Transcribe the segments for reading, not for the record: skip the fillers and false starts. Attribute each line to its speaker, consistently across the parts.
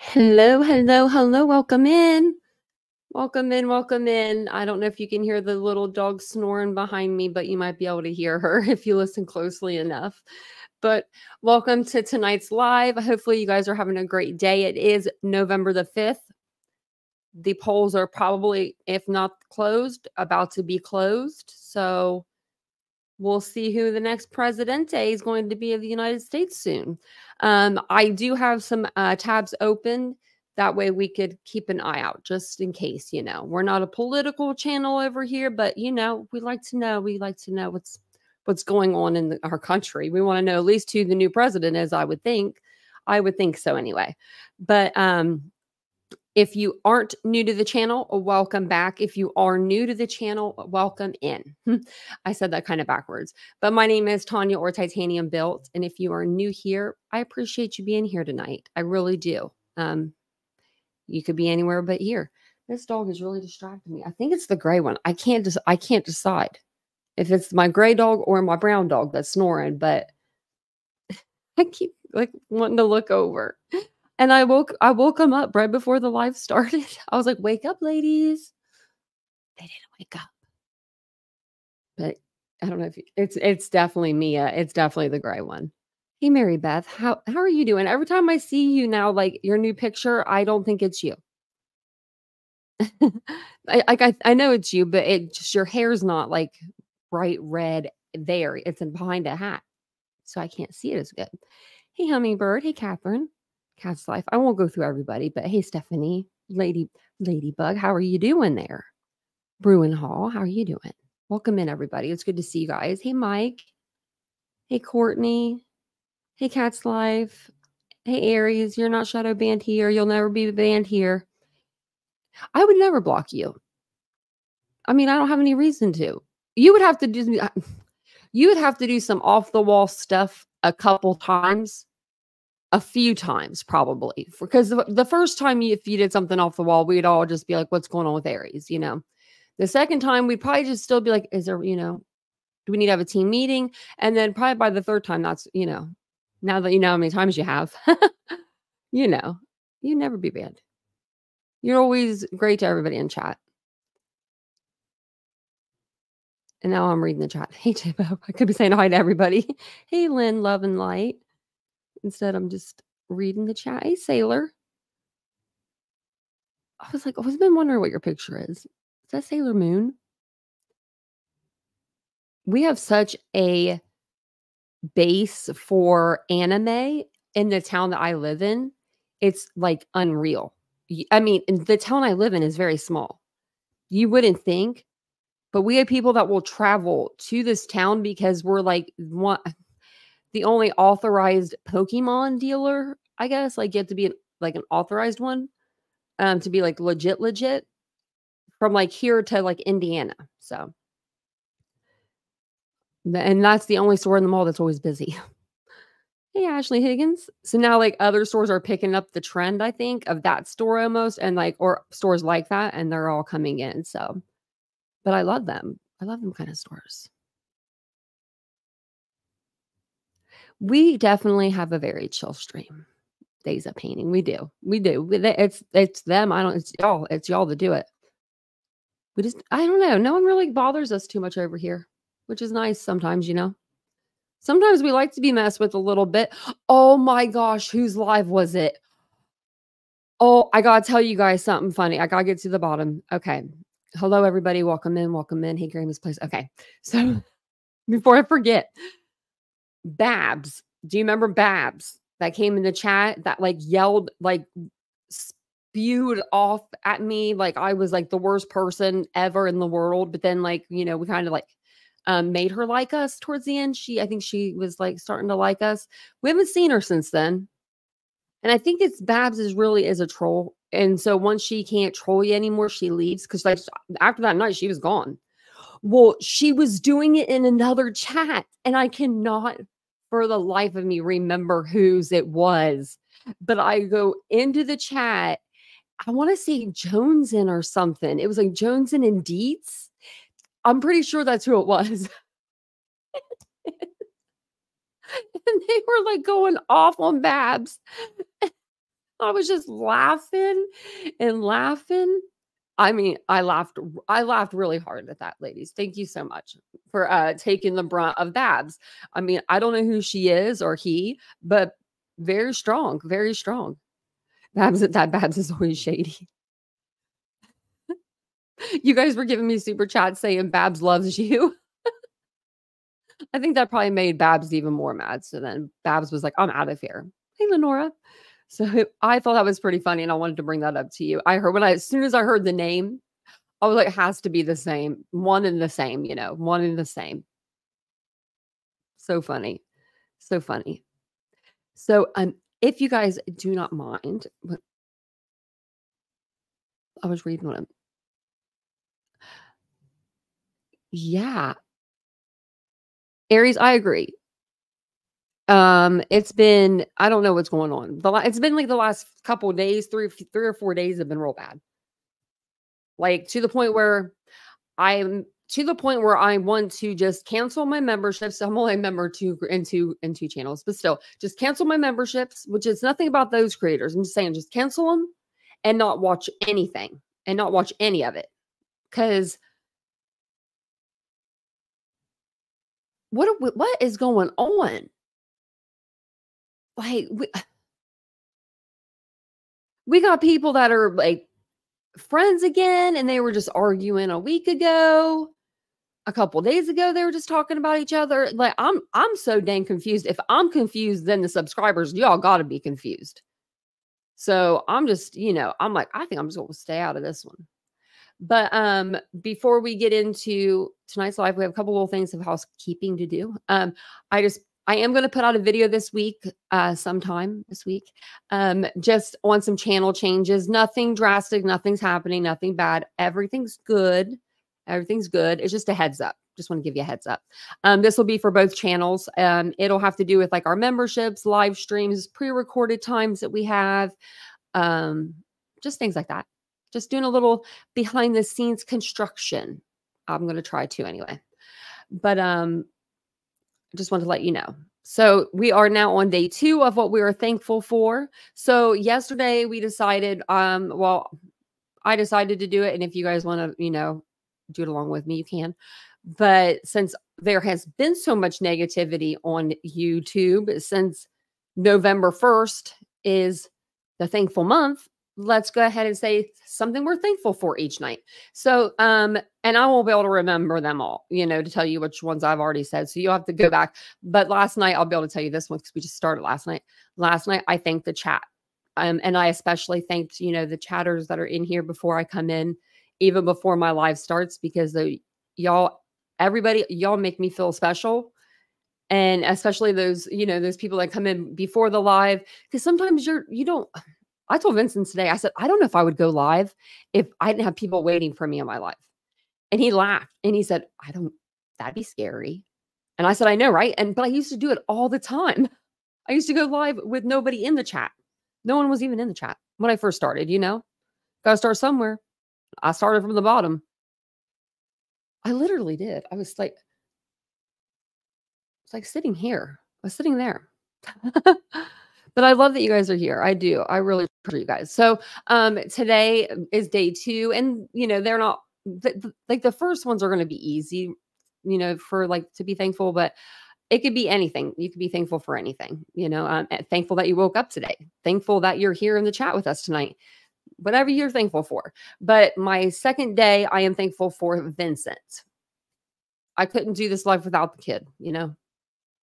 Speaker 1: Hello, hello, hello. Welcome in. Welcome in, welcome in. I don't know if you can hear the little dog snoring behind me, but you might be able to hear her if you listen closely enough. But welcome to tonight's live. Hopefully, you guys are having a great day. It is November the 5th. The polls are probably, if not closed, about to be closed. So we'll see who the next presidente is going to be of the United States soon. I do have some tabs open. That way we could keep an eye out just in case, we're not a political channel over here, but we like to know what's going on in our country. We want to know at least who the new president is, I would think. I would think so anyway. But if you aren't new to the channel, welcome back. If you are new to the channel, welcome in. I said that kind of backwards. But my name is Tanya or TitaniumBuilt. And if you are new here, I appreciate you being here tonight. I really do. You could be anywhere but here. This dog is really distracting me. I think it's the gray one. I can't decide if it's my gray dog or my brown dog that's snoring, but I keep wanting to look over. And I woke them up right before the live started. I was like, wake up, ladies. They didn't wake up. But I don't know if it's definitely Mia. It's definitely the gray one. Hey, Mary Beth, how are you doing? Every time I see you now, like your new picture, I don't think it's you. I know it's you, but it just your hair's not like bright red there. It's behind a hat. So I can't see it as good. Hey, Hummingbird. Hey, Catherine. Cat's Life. I won't go through everybody, but hey, Stephanie, Ladybug, how are you doing there? Bruin Hall, how are you doing? Welcome in, everybody. It's good to see you guys. Hey, Mike. Hey, Courtney. Hey, Cat's Life. Hey, Aries, you're not shadow banned here. You'll never be banned here. I would never block you. I mean, I don't have any reason to. You would have to do some off the wall stuff a couple times. A few times, probably, because the first time if you did something off the wall, we'd all just be like, what's going on with Aries? The second time we'd probably just still be like, is there, do we need to have a team meeting? And then probably by the third time, that's, now that you know how many times you have, you never be banned. You're always great to everybody in chat. And now I'm reading the chat. Hey, Tibbo, I could be saying hi to everybody. Hey, Lynn, love and light. Instead, I'm just reading the chat. Hey, Sailor. I was like, I've been wondering what your picture is. Is that Sailor Moon? We have such a base for anime in the town that I live in. It's like unreal. I mean, the town I live in is very small. You wouldn't think, but we have people that will travel to this town because we're like the only authorized Pokemon dealer, I guess. Like, you have to be an authorized one to be like legit from like here to like Indiana. So, and that's the only store in the mall that's always busy. Hey, Ashley Higgins. So now like other stores are picking up the trend, I think, of that store almost, and or stores like that, and they're all coming in. So, but I love them. I love them kind of stores. We definitely have a very chill stream. Days of painting. We do. It's them. It's y'all that do it. I don't know. No one really bothers us too much over here, which is nice sometimes, Sometimes we like to be messed with a little bit. Oh my gosh, whose live was it? Oh, I gotta tell you guys something funny. I gotta get to the bottom. Okay. Hello, everybody. Welcome in. Welcome in. Hey, Grammy's Place. Okay. So before I forget, Babs. Do you remember Babs that came in the chat that like yelled, like spewed off at me like I was like the worst person ever in the world? But then like, we kind of like made her like us towards the end. I think she was like starting to like us. We haven't seen her since then. And I think it's Babs really is a troll. And so once she can't troll you anymore, she leaves. Cause like after that night, she was gone. Well, she was doing it in another chat. And I cannot for the life of me remember whose it was. But I go into the chat. I want to say Jonesin or something. It was like Jonesin and Dietz. I'm pretty sure that's who it was. And they were like going off on Babs. I was just laughing and laughing. I mean, I laughed really hard at that, ladies. Thank you so much for taking the brunt of Babs. I mean, I don't know who she is or he, but very strong, very strong. Babs is always shady. You guys were giving me super chats saying Babs loves you. I think that probably made Babs even more mad. So then Babs was like, I'm out of here. Hey, Lenora. So I thought that was pretty funny, and I wanted to bring that up to you. As soon as I heard the name, I was like, it has to be the same, one and the same, one and the same. So funny. So funny. So, if you guys do not mind, I was reading one. Yeah. Aries, I agree. It's been, I don't know what's going on. It's been like the last couple of days, three or 4 days have been real bad. Like to the point where I want to just cancel my memberships. I'm only a member in two channels, but still just cancel my memberships, which is nothing about those creators. I'm just saying, just cancel them and not watch anything and not watch any of it. Cause what is going on? Like we got people that are like friends again, and they were just arguing a week ago. A couple days ago, they were just talking about each other. Like I'm so dang confused. If I'm confused, then the subscribers, y'all got to be confused. So I'm just, I'm like, I think I'm just going to stay out of this one. But before we get into tonight's live, we have a couple little things of housekeeping to do. I am going to put out a video this week, sometime this week, just on some channel changes. Nothing drastic, nothing's happening, nothing bad. Everything's good. Everything's good. It's just a heads up. Just want to give you a heads up. This will be for both channels. It'll have to do with like our memberships, live streams, pre-recorded times that we have, just things like that. Just doing a little behind the scenes construction. I'm going to try to anyway. But I just want to let you know. So we are now on day 2 of what we are thankful for. So yesterday we decided, I decided to do it. And if you guys want to, do it along with me, you can. But since there has been so much negativity on YouTube since November 1st is the thankful month, let's go ahead and say something we're thankful for each night. So, and I won't be able to remember them all, to tell you which ones I've already said. So you'll have to go back. But last night, I'll be able to tell you this one because we just started last night. Last night, I thanked the chat. And I especially thanked, the chatters that are in here before I come in, even before my live starts, because y'all make me feel special. And especially those, those people that come in before the live, because sometimes I told Vincent today, I said, I don't know if I would go live if I didn't have people waiting for me in my life. And he laughed and he said, that'd be scary. And I said, I know, right? But I used to do it all the time. I used to go live with nobody in the chat. No one was even in the chat when I first started, got to start somewhere. I started from the bottom. I literally did. I was like, it's like sitting here. I was sitting there. But I love that you guys are here. I do. I really appreciate you guys. So today is day 2. And, they're not like the first ones are going to be easy, for like to be thankful. But it could be anything. You could be thankful for anything. I'm thankful that you woke up today. Thankful that you're here in the chat with us tonight. Whatever you're thankful for. But my second day, I am thankful for Vincent. I couldn't do this life without the kid,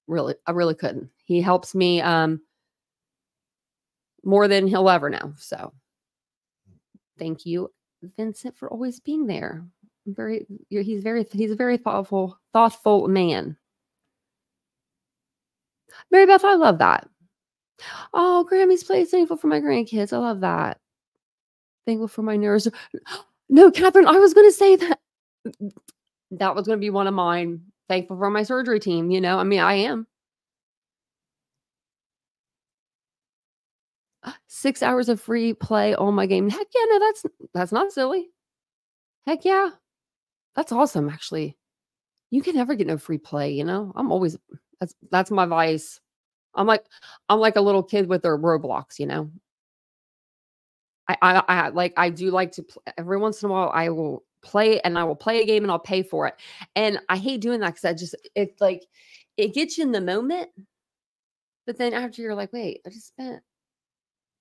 Speaker 1: Really, I really couldn't. He helps me more than he'll ever know. So thank you, Vincent, for always being there. He's a very thoughtful man. Mary Beth, I love that. Oh, Grammy's place, thankful for my grandkids. I love that. Thankful for my nurse. No, Catherine, I was going to say that was going to be one of mine. Thankful for my surgery team. I am. 6 hours of free play on my game. Heck yeah, no, that's not silly. Heck yeah. That's awesome, actually. You can never get no free play, I'm always, that's my vice. I'm like a little kid with their Roblox, I do like to every once in a while I will play and I will play a game and I'll pay for it. And I hate doing that because it's like it gets you in the moment, but then after you're like, wait, I just spent,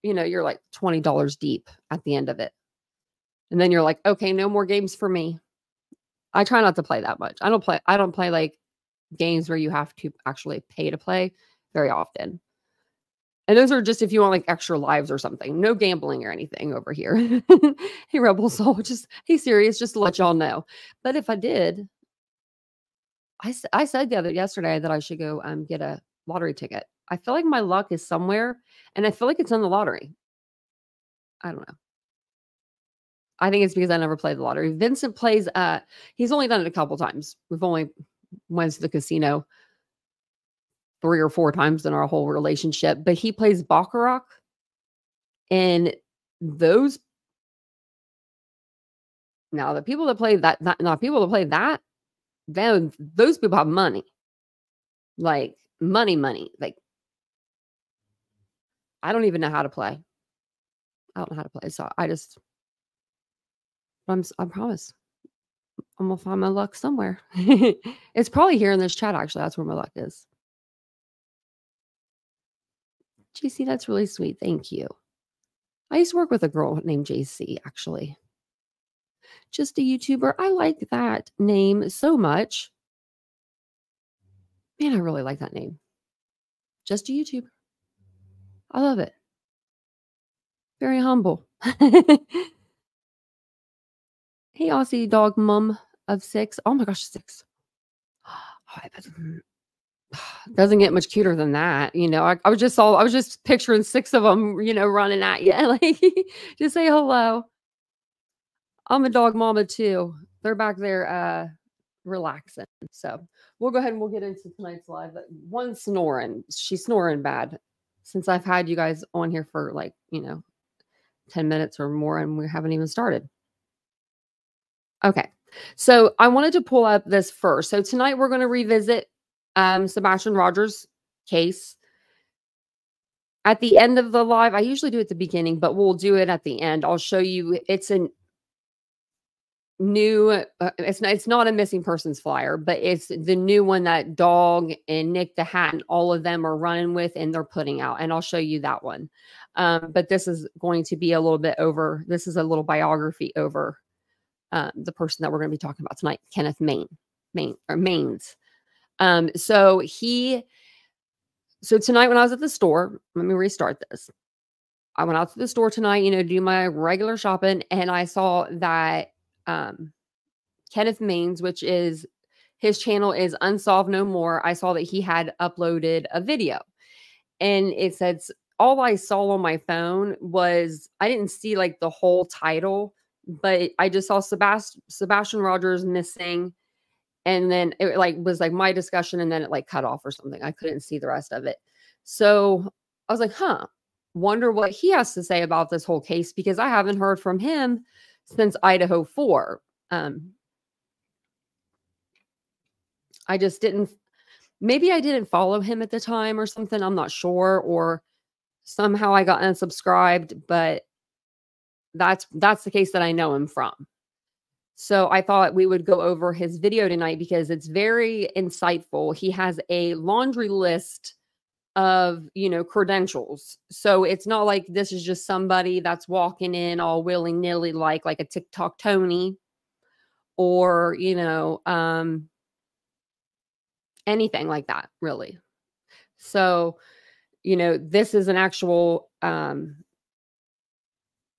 Speaker 1: you're like $20 deep at the end of it. And then you're like, okay, no more games for me. I try not to play that much. I don't play like games where you have to actually pay to play very often. And those are just if you want like extra lives or something. No gambling or anything over here. Hey, Rebel Soul, hey, serious, just to let y'all know. But if I did, I said yesterday that I should go get a lottery ticket. I feel like my luck is somewhere, and I feel like it's in the lottery. I don't know. I think it's because I never played the lottery. Vincent plays. He's only done it a couple times. We've only went to the casino 3 or 4 times in our whole relationship, but he plays baccarat, and those now the people that play that, then those people have money, like money. Like I don't even know how to play. I don't know how to play, so I promise I'm gonna find my luck somewhere. It's probably here in this chat. Actually, that's where my luck is. JC, that's really sweet. Thank you. I used to work with a girl named JC, actually. Just a YouTuber. I like that name so much. Man, I really like that name. Just a YouTuber. I love it. Very humble. Hey, Aussie dog mom of 6. Oh my gosh, 6. Oh, doesn't get much cuter than that. I was just picturing 6 of them, running at you. Like, just say hello. I'm a dog mama too. They're back there relaxing. So we'll go ahead and we'll get into tonight's live. One's snoring. She's snoring bad since I've had you guys on here for 10 minutes or more, and we haven't even started. Okay. So I wanted to pull up this first. So tonight we're going to revisit Sebastian Rogers' case. At the end of the live, I usually do it at the beginning, but we'll do it at the end. I'll show you. It's a new, it's not a missing persons flyer, but it's the new one that Dog and Nick the Hat and all of them are running with and they're putting out. And I'll show you that one. But this is going to be a little bit over. This is a little biography over the person that we're going to be talking about tonight, Kenneth Maines. So tonight when I was at the store, let me restart this. I went out to the store tonight, to do my regular shopping, and I saw that Kenneth Maines, which is his channel is Unsolved No More. I saw that he had uploaded a video, and it says all I saw on my phone was I didn't see like the whole title, but I just saw Sebastian Rogers missing. And then it was my discussion, and then it cut off or something. I couldn't see the rest of it. So I was like, wonder what he has to say about this whole case, because I haven't heard from him since Idaho 4. I just maybe I didn't follow him at the time or something. I'm not sure, or somehow I got unsubscribed, but that's the case that I know him from. So I thought we would go over his video tonight because it's very insightful. He has a laundry list of, credentials. So it's not like this is just somebody that's walking in all willy-nilly like a TikTok Tony or, anything like that, really. So, this is an actual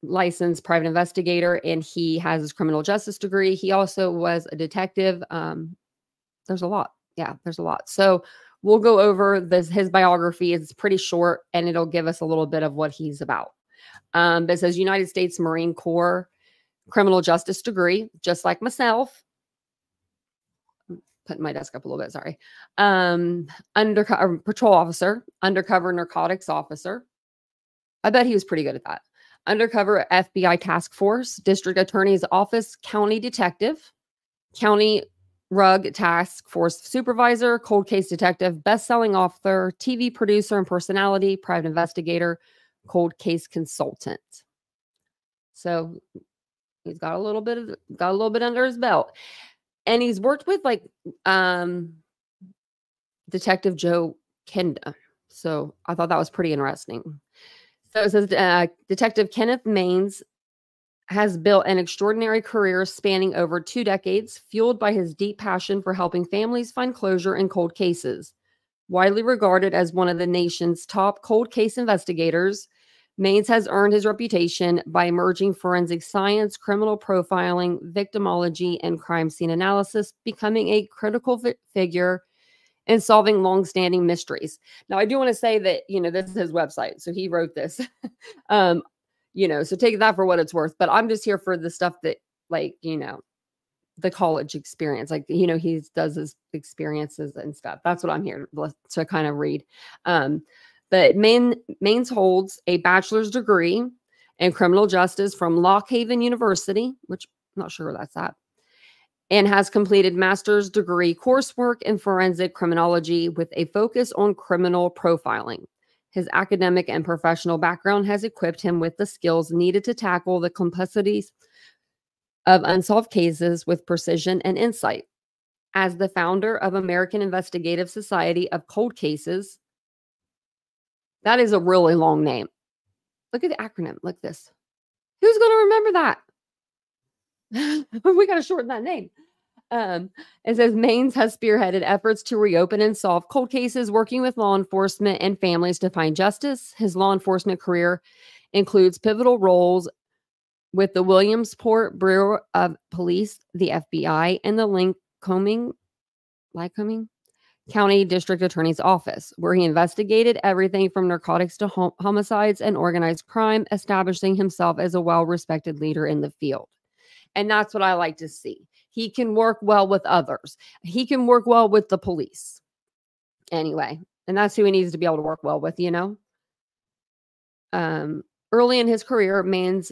Speaker 1: licensed private investigator, and he has his criminal justice degree. He also was a detective. There's a lot. Yeah, there's a lot. So we'll go over his biography. It's pretty short, and it'll give us a little bit of what he's about. It says United States Marine Corps criminal justice degree, just like myself. Putting my desk up a little bit, sorry. Undercover patrol officer, undercover narcotics officer. I bet he was pretty good at that. Undercover FBI task force, district attorney's office, county detective, county rug task force supervisor, cold case detective, best-selling author, TV producer and personality, private investigator, cold case consultant. So he's got a little bit under his belt. And he's worked with like Detective Joe Kenda. So I thought that was pretty interesting. So it says Detective Kenneth Maines has built an extraordinary career spanning over 2 decades, fueled by his deep passion for helping families find closure in cold cases. Widely regarded as one of the nation's top cold case investigators, Maines has earned his reputation by merging forensic science, criminal profiling, victimology, and crime scene analysis, becoming a critical figure in solving long-standing mysteries. Now, I do want to say that, this is his website, so he wrote this. So take that for what it's worth. But I'm just here for the stuff that, like, the college experience, like, he does his experiences and stuff. That's what I'm here to kind of read. But Maines holds a bachelor's degree in criminal justice from Lock Haven University, which I'm not sure where that's at, and has completed master's degree coursework in forensic criminology with a focus on criminal profiling. His academic and professional background has equipped him with the skills needed to tackle the complexities of unsolved cases with precision and insight. As the founder of American Investigative Society of Cold Cases, that is a really long name. Look at the acronym. Look at this. Who's going to remember that? We got to shorten that name. It says Maines has spearheaded efforts to reopen and solve cold cases, working with law enforcement and families to find justice. His law enforcement career includes pivotal roles with the Williamsport Bureau of Police, the FBI, and the Lycoming County District Attorney's Office, where he investigated everything from narcotics to homicides and organized crime, establishing himself as a well-respected leader in the field. And that's what I like to see. He can work well with others. He can work well with the police. Anyway, and that's who he needs to be able to work well with, Early in his career, Maines'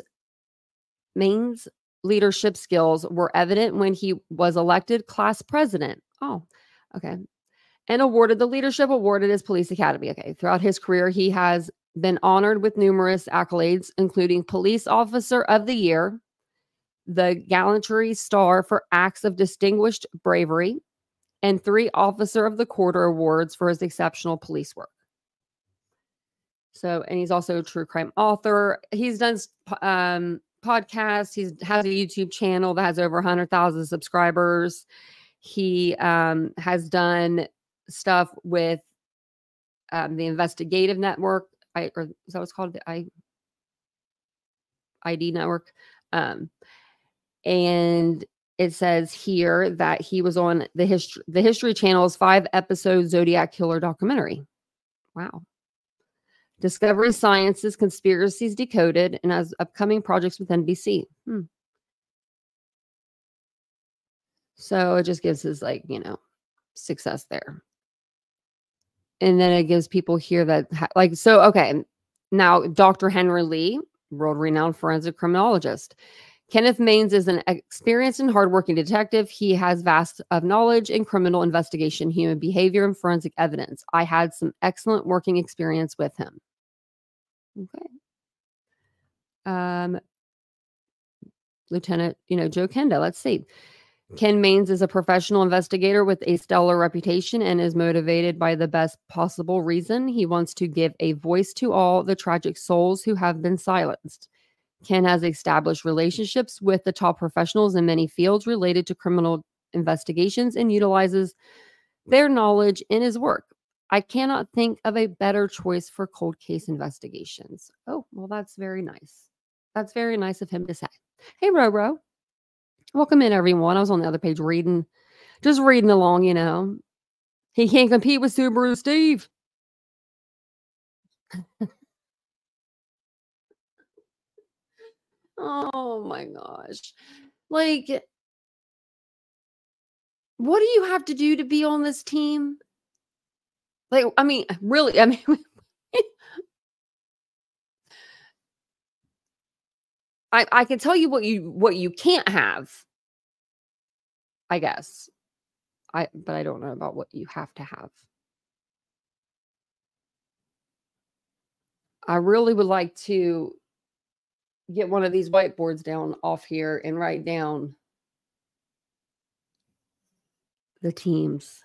Speaker 1: leadership skills were evident when he was elected class president. Oh, okay. And awarded the Leadership Award at his police academy. Okay. Throughout his career, he has been honored with numerous accolades, including Police Officer of the Year, the Gallantry Star for Acts of Distinguished Bravery, and 3 Officer of the Quarter awards for his exceptional police work. So, and he's also a true crime author. He's done podcasts. He has a YouTube channel that has over 100,000 subscribers. He has done stuff with the Investigative Network, or is that what's called? The ID Network. And it says here that he was on the History Channel's 5-episode Zodiac Killer documentary. Wow. Discovery Sciences, Conspiracies Decoded, and has upcoming projects with NBC. So it just gives his, success there. And then it gives people here that, okay. Now, Dr. Henry Lee, world-renowned forensic criminologist. Kenneth Maines is an experienced and hardworking detective. He has vast of knowledge in criminal investigation, human behavior, and forensic evidence. I had some excellent working experience with him. Okay. Lieutenant, Joe Kenda. Let's see. Ken Maines is a professional investigator with a stellar reputation and is motivated by the best possible reason. He wants to give a voice to all the tragic souls who have been silenced. Ken has established relationships with the top professionals in many fields related to criminal investigations and utilizes their knowledge in his work. I cannot think of a better choice for cold case investigations. Oh, well, that's very nice. That's very nice of him to say. Hey, Roro. Welcome in, everyone. I was on the other page just reading along, He can't compete with Subaru Steve. Oh, my gosh. Like, what do you have to do to be on this team? Like, I mean, really, I can tell you what you can't have, I guess. But I don't know about what you have to have. I really would like to get one of these whiteboards down off here and write down the teams.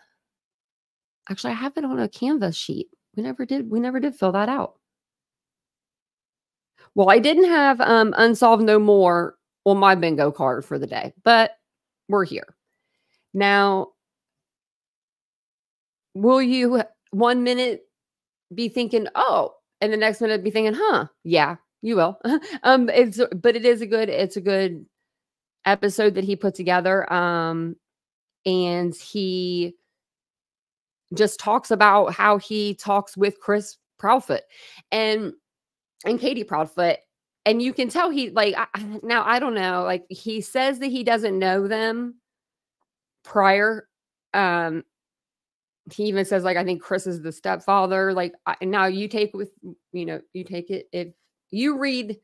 Speaker 1: Actually, I have it on a Canvas sheet. We never did fill that out. Well, I didn't have Unsolved No More on my bingo card for the day, but we're here. Now, will you 1 minute be thinking, oh, and the next minute be thinking, huh? Yeah, you will. But it's a good episode that he put together. And he just talks about how he talks with Chris Proudfoot and Katie Proudfoot. And you can tell he now I don't know, like he says that he doesn't know them prior. He even says, like, I think Chris is the stepfather. Like, now you take it. If you read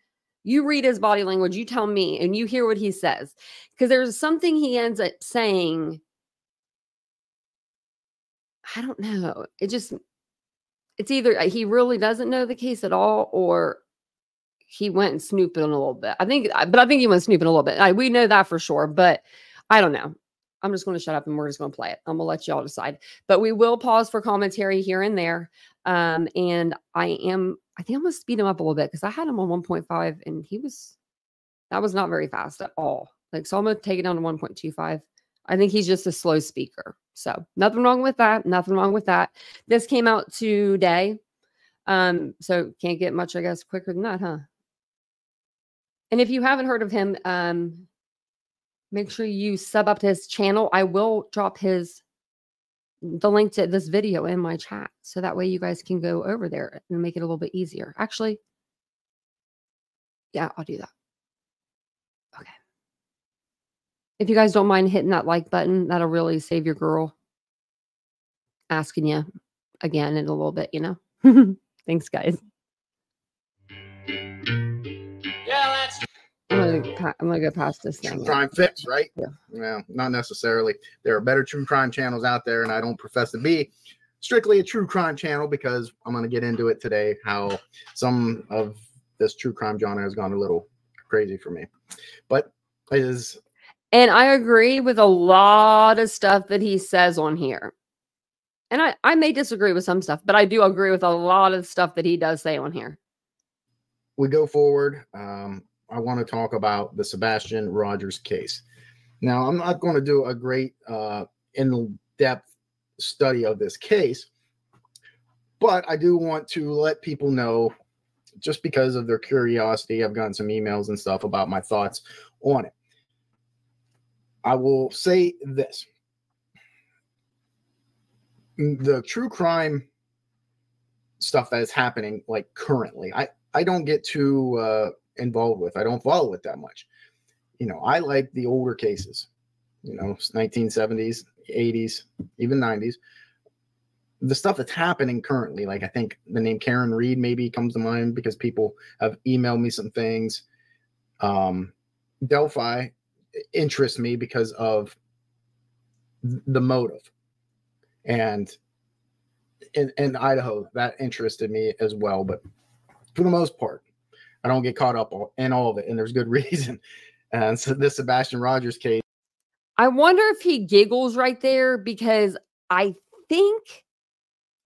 Speaker 1: his body language, you tell me, and you hear what he says. Because there's something he ends up saying. I don't know. It's either he really doesn't know the case at all, or he went snooping a little bit. I think he went snooping a little bit. We know that for sure, but I don't know. I'm just going to shut up and we're just going to play it. I'm going to let y'all decide. But we will pause for commentary here and there. And I think I'm going to speed him up a little bit because I had him on 1.5 and that was not very fast at all. Like, so I'm going to take it down to 1.25. I think he's just a slow speaker. So nothing wrong with that. Nothing wrong with that. This came out today. So can't get much, I guess, quicker than that, huh? And if you haven't heard of him, make sure you sub up to his channel. I will drop the link to this video in my chat. So that way you guys can go over there and make it a little bit easier. Actually, yeah, I'll do that. Okay. If you guys don't mind hitting that like button, that'll really save your girl asking you again in a little bit, Thanks, guys.
Speaker 2: Yeah,
Speaker 1: I'm gonna go past this thing.
Speaker 2: True crime fix, right?
Speaker 1: Yeah.
Speaker 2: Well, not necessarily. There are better true crime channels out there, and I don't profess to be strictly a true crime channel because I'm going to get into it today, how some of this true crime genre has gone a little crazy for me. But it is...
Speaker 1: And I agree with a lot of stuff that he says on here. And I may disagree with some stuff, but I do agree with a lot of stuff that he does say on here.
Speaker 2: We go forward. I want to talk about the Sebastian Rogers case. Now, I'm not going to do a great in-depth study of this case, but I do want to let people know, just because of their curiosity, I've gotten some emails and stuff about my thoughts on it. I will say this. The true crime stuff that is happening, like currently, I don't get too involved with. I don't follow it that much. I like the older cases, 1970s, 80s, even 90s. The stuff that's happening currently, like I think the name Karen Reed maybe comes to mind because people have emailed me some things. Delphi interests me because of the motive. And in Idaho, that interested me as well. But for the most part, I don't get caught up in all of it. And there's good reason. And so this Sebastian Rogers case.
Speaker 1: I wonder if he giggles right there because I think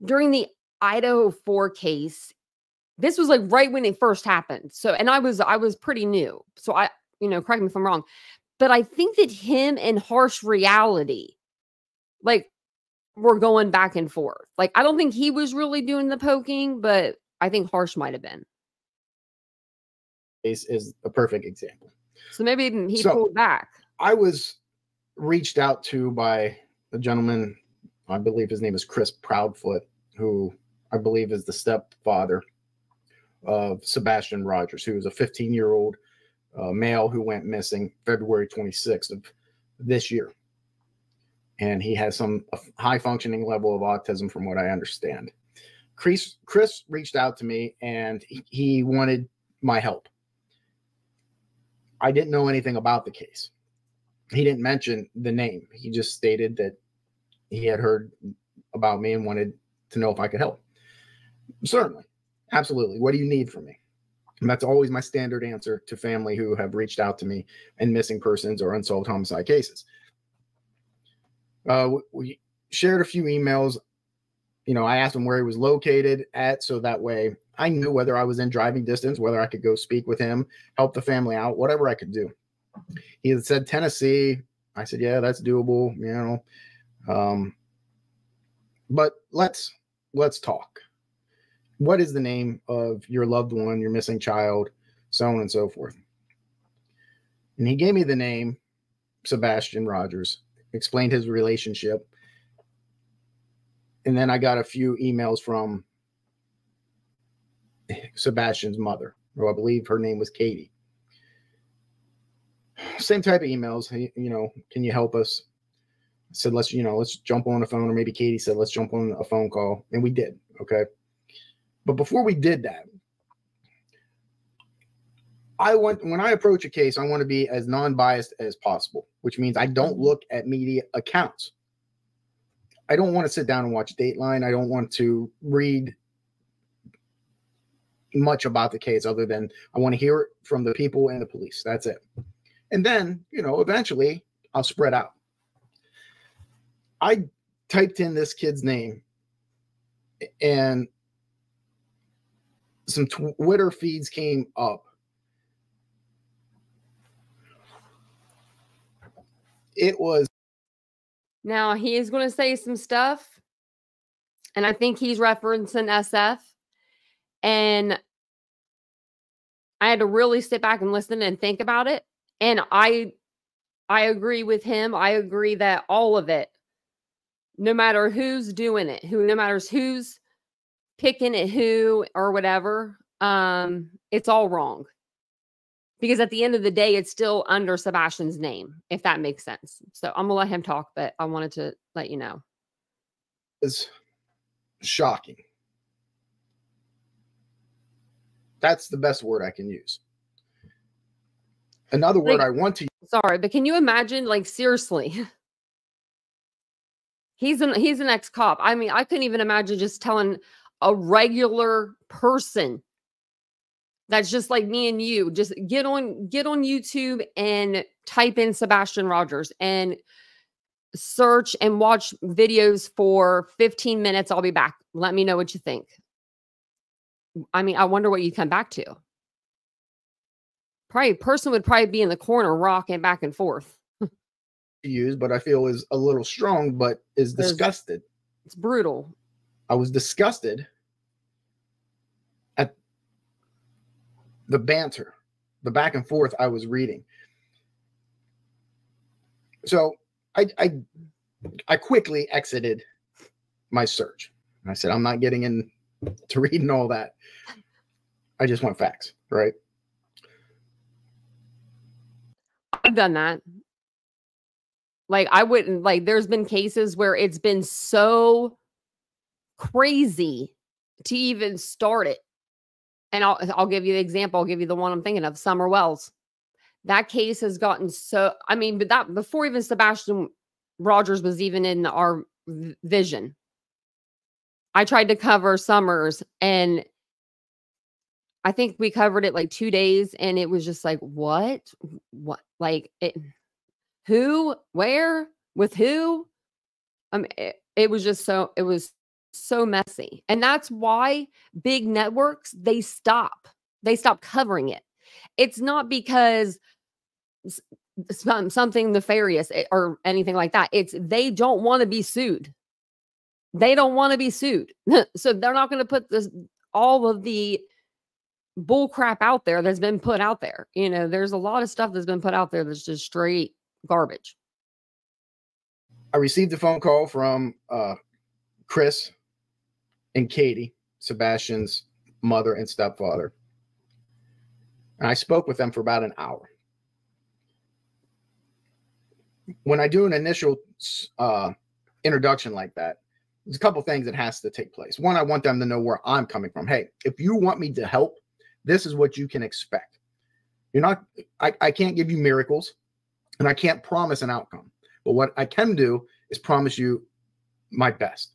Speaker 1: during the Idaho 4 case, this was like right when it first happened. So, and I was pretty new. So correct me if I'm wrong, but I think that him and Harsh Reality, like, were going back and forth. Like, I don't think he was really doing the poking, but I think Harsh might have been.
Speaker 2: Is a perfect example.
Speaker 1: So maybe he pulled back.
Speaker 2: I was reached out to by a gentleman, I believe his name is Chris Proudfoot, who I believe is the stepfather of Sebastian Rogers, who is a 15-year-old male who went missing February 26th of this year. And he has a high functioning level of autism, from what I understand. Chris reached out to me and he wanted my help. I didn't know anything about the case. He didn't mention the name. He just stated that he had heard about me and wanted to know if I could help. Certainly. Absolutely. What do you need from me? And that's always my standard answer to family who have reached out to me in missing persons or unsolved homicide cases. We shared a few emails. You know, I asked him where he was located at, so that way I knew whether I was in driving distance, whether I could go speak with him, help the family out, whatever I could do. He had said Tennessee. I said, yeah, that's doable, you know. But let's talk. What is the name of your loved one, your missing child, so on and so forth? And he gave me the name Sebastian Rogers, explained his relationship. And then I got a few emails from Sebastian's mother, who I believe her name was Katie. Same type of emails. You know, can you help us? I said, let's jump on the phone. Or maybe Katie said, let's jump on a phone call. And we did. Okay. But before we did that, when I approach a case, I want to be as non-biased as possible, which means I don't look at media accounts. I don't want to sit down and watch Dateline. I don't want to read much about the case other than I want to hear it from the people and the police. That's it. And then, you know, eventually I'll spread out. I typed in this kid's name and some Twitter feeds came up. It was.
Speaker 1: Now he is going to say some stuff, and I think he's referencing SF. And I had to really sit back and listen and think about it. And I agree with him. I agree that all of it, no matter who's doing it, no matter who's picking at who or whatever, it's all wrong. Because at the end of the day, it's still under Sebastian's name, if that makes sense. So I'm going to let him talk, but I wanted to let you know.
Speaker 2: It's shocking. That's the best word I can use. Another word I want to use.
Speaker 1: Sorry, but can you imagine, like, seriously? He's an ex-cop. I mean, I couldn't even imagine just telling a regular person that's just like me and you, just get on YouTube and type in Sebastian Rogers and search and watch videos for 15 minutes. I'll be back. Let me know what you think. I mean, I wonder what you come back to. Probably a person would probably be in the corner rocking back and forth.
Speaker 2: Use, but I feel is a little strong, but is disgusted.
Speaker 1: It's brutal.
Speaker 2: I was disgusted at the banter, the back and forth I was reading. So I quickly exited my search. I said, I'm not getting into reading all that. I just want facts, right?
Speaker 1: I've done that. Like, I wouldn't, like, there's been cases where it's been so crazy to even start it. And I'll give you the example. I'll give you the one I'm thinking of, Summer Wells. That case has gotten so, I mean, but that before even Sebastian Rogers was even in our vision. I tried to cover Summers, and I think we covered it like 2 days, and it was just like, what, like it. Who, where, with who? It was just so, it was so messy. And that's why big networks, they stop covering it. It's not because something nefarious or anything like that. It's they don't want to be sued. They don't want to be sued. So they're not going to put all of the bull crap out there that's been put out there. You know, there's a lot of stuff that's been put out there that's just straight garbage.
Speaker 2: I received a phone call from Chris and Katie, Sebastian's mother and stepfather. And I spoke with them for about an hour. When I do an initial introduction like that, there's a couple things that has to take place. One, I want them to know where I'm coming from. Hey, if you want me to help, this is what you can expect. You're not, I can't give you miracles. And I can't promise an outcome, but what I can do is promise you my best,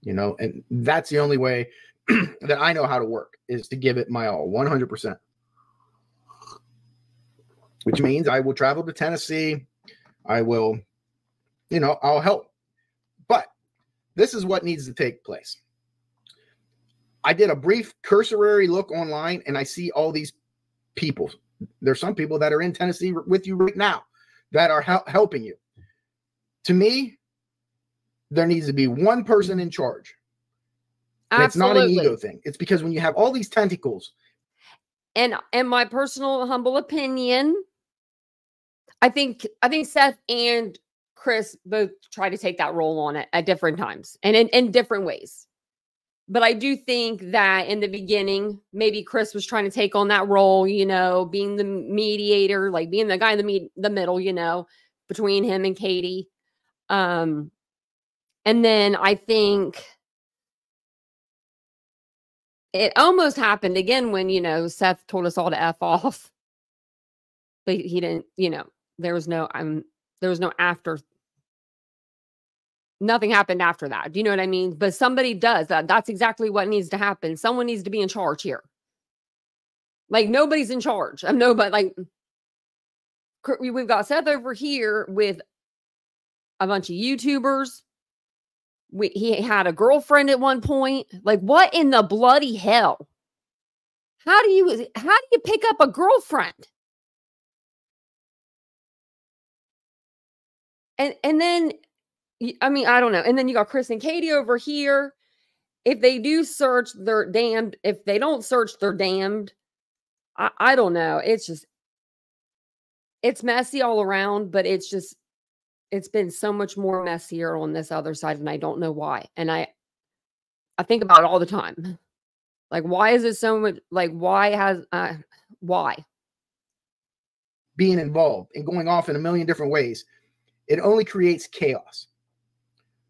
Speaker 2: you know, and that's the only way that I know how to work is to give it my all, 100%. Which means I will travel to Tennessee. I will, I'll help. But this is what needs to take place. I did a brief cursory look online, and I see all these people. There's some people that are in Tennessee with you right now that are helping you. To me, there needs to be one person in charge. And it's not an ego thing. It's because when you have all these tentacles.
Speaker 1: And my personal humble opinion, I think Seth and Chris both try to take that role on it at different times and in different ways. But I do think that in the beginning, maybe Chris was trying to take on that role, being the mediator, like being the guy in the middle, between him and Katie. And then I think it almost happened again when, Seth told us all to F off. But he didn't, there was no after. Nothing happened after that. Do you know what I mean? But somebody does that. That's exactly what needs to happen. Someone needs to be in charge here. Like nobody's in charge. I'm nobody. Like we've got Seth over here with a bunch of YouTubers. He had a girlfriend at one point. Like what in the bloody hell? How do you pick up a girlfriend? And then, I mean, I don't know. And then you got Chris and Katie over here. If they do search, they're damned. If they don't search, they're damned. I don't know. It's messy all around, but it's been so much more messier on this other side, and I don't know why. And I think about it all the time. Like, why is it so much? Like, why?
Speaker 2: Being involved and going off in a million different ways, it only creates chaos.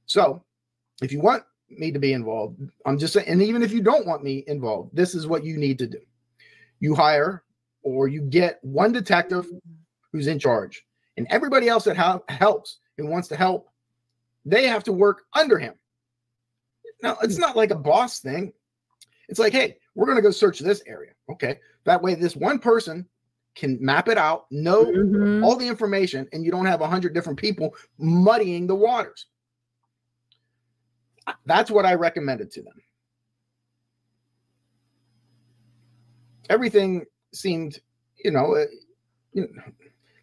Speaker 2: So if you want me to be involved, I'm just saying, and even if you don't want me involved, this is what you need to do. You hire or you get one detective who's in charge, and everybody else that helps and wants to help, they have to work under him. Now, it's not like a boss thing. It's like, hey, we're going to go search this area. Okay. That way, this one person can map it out, know all the information, and you don't have 100 different people muddying the waters. That's what I recommended to them. Everything seemed,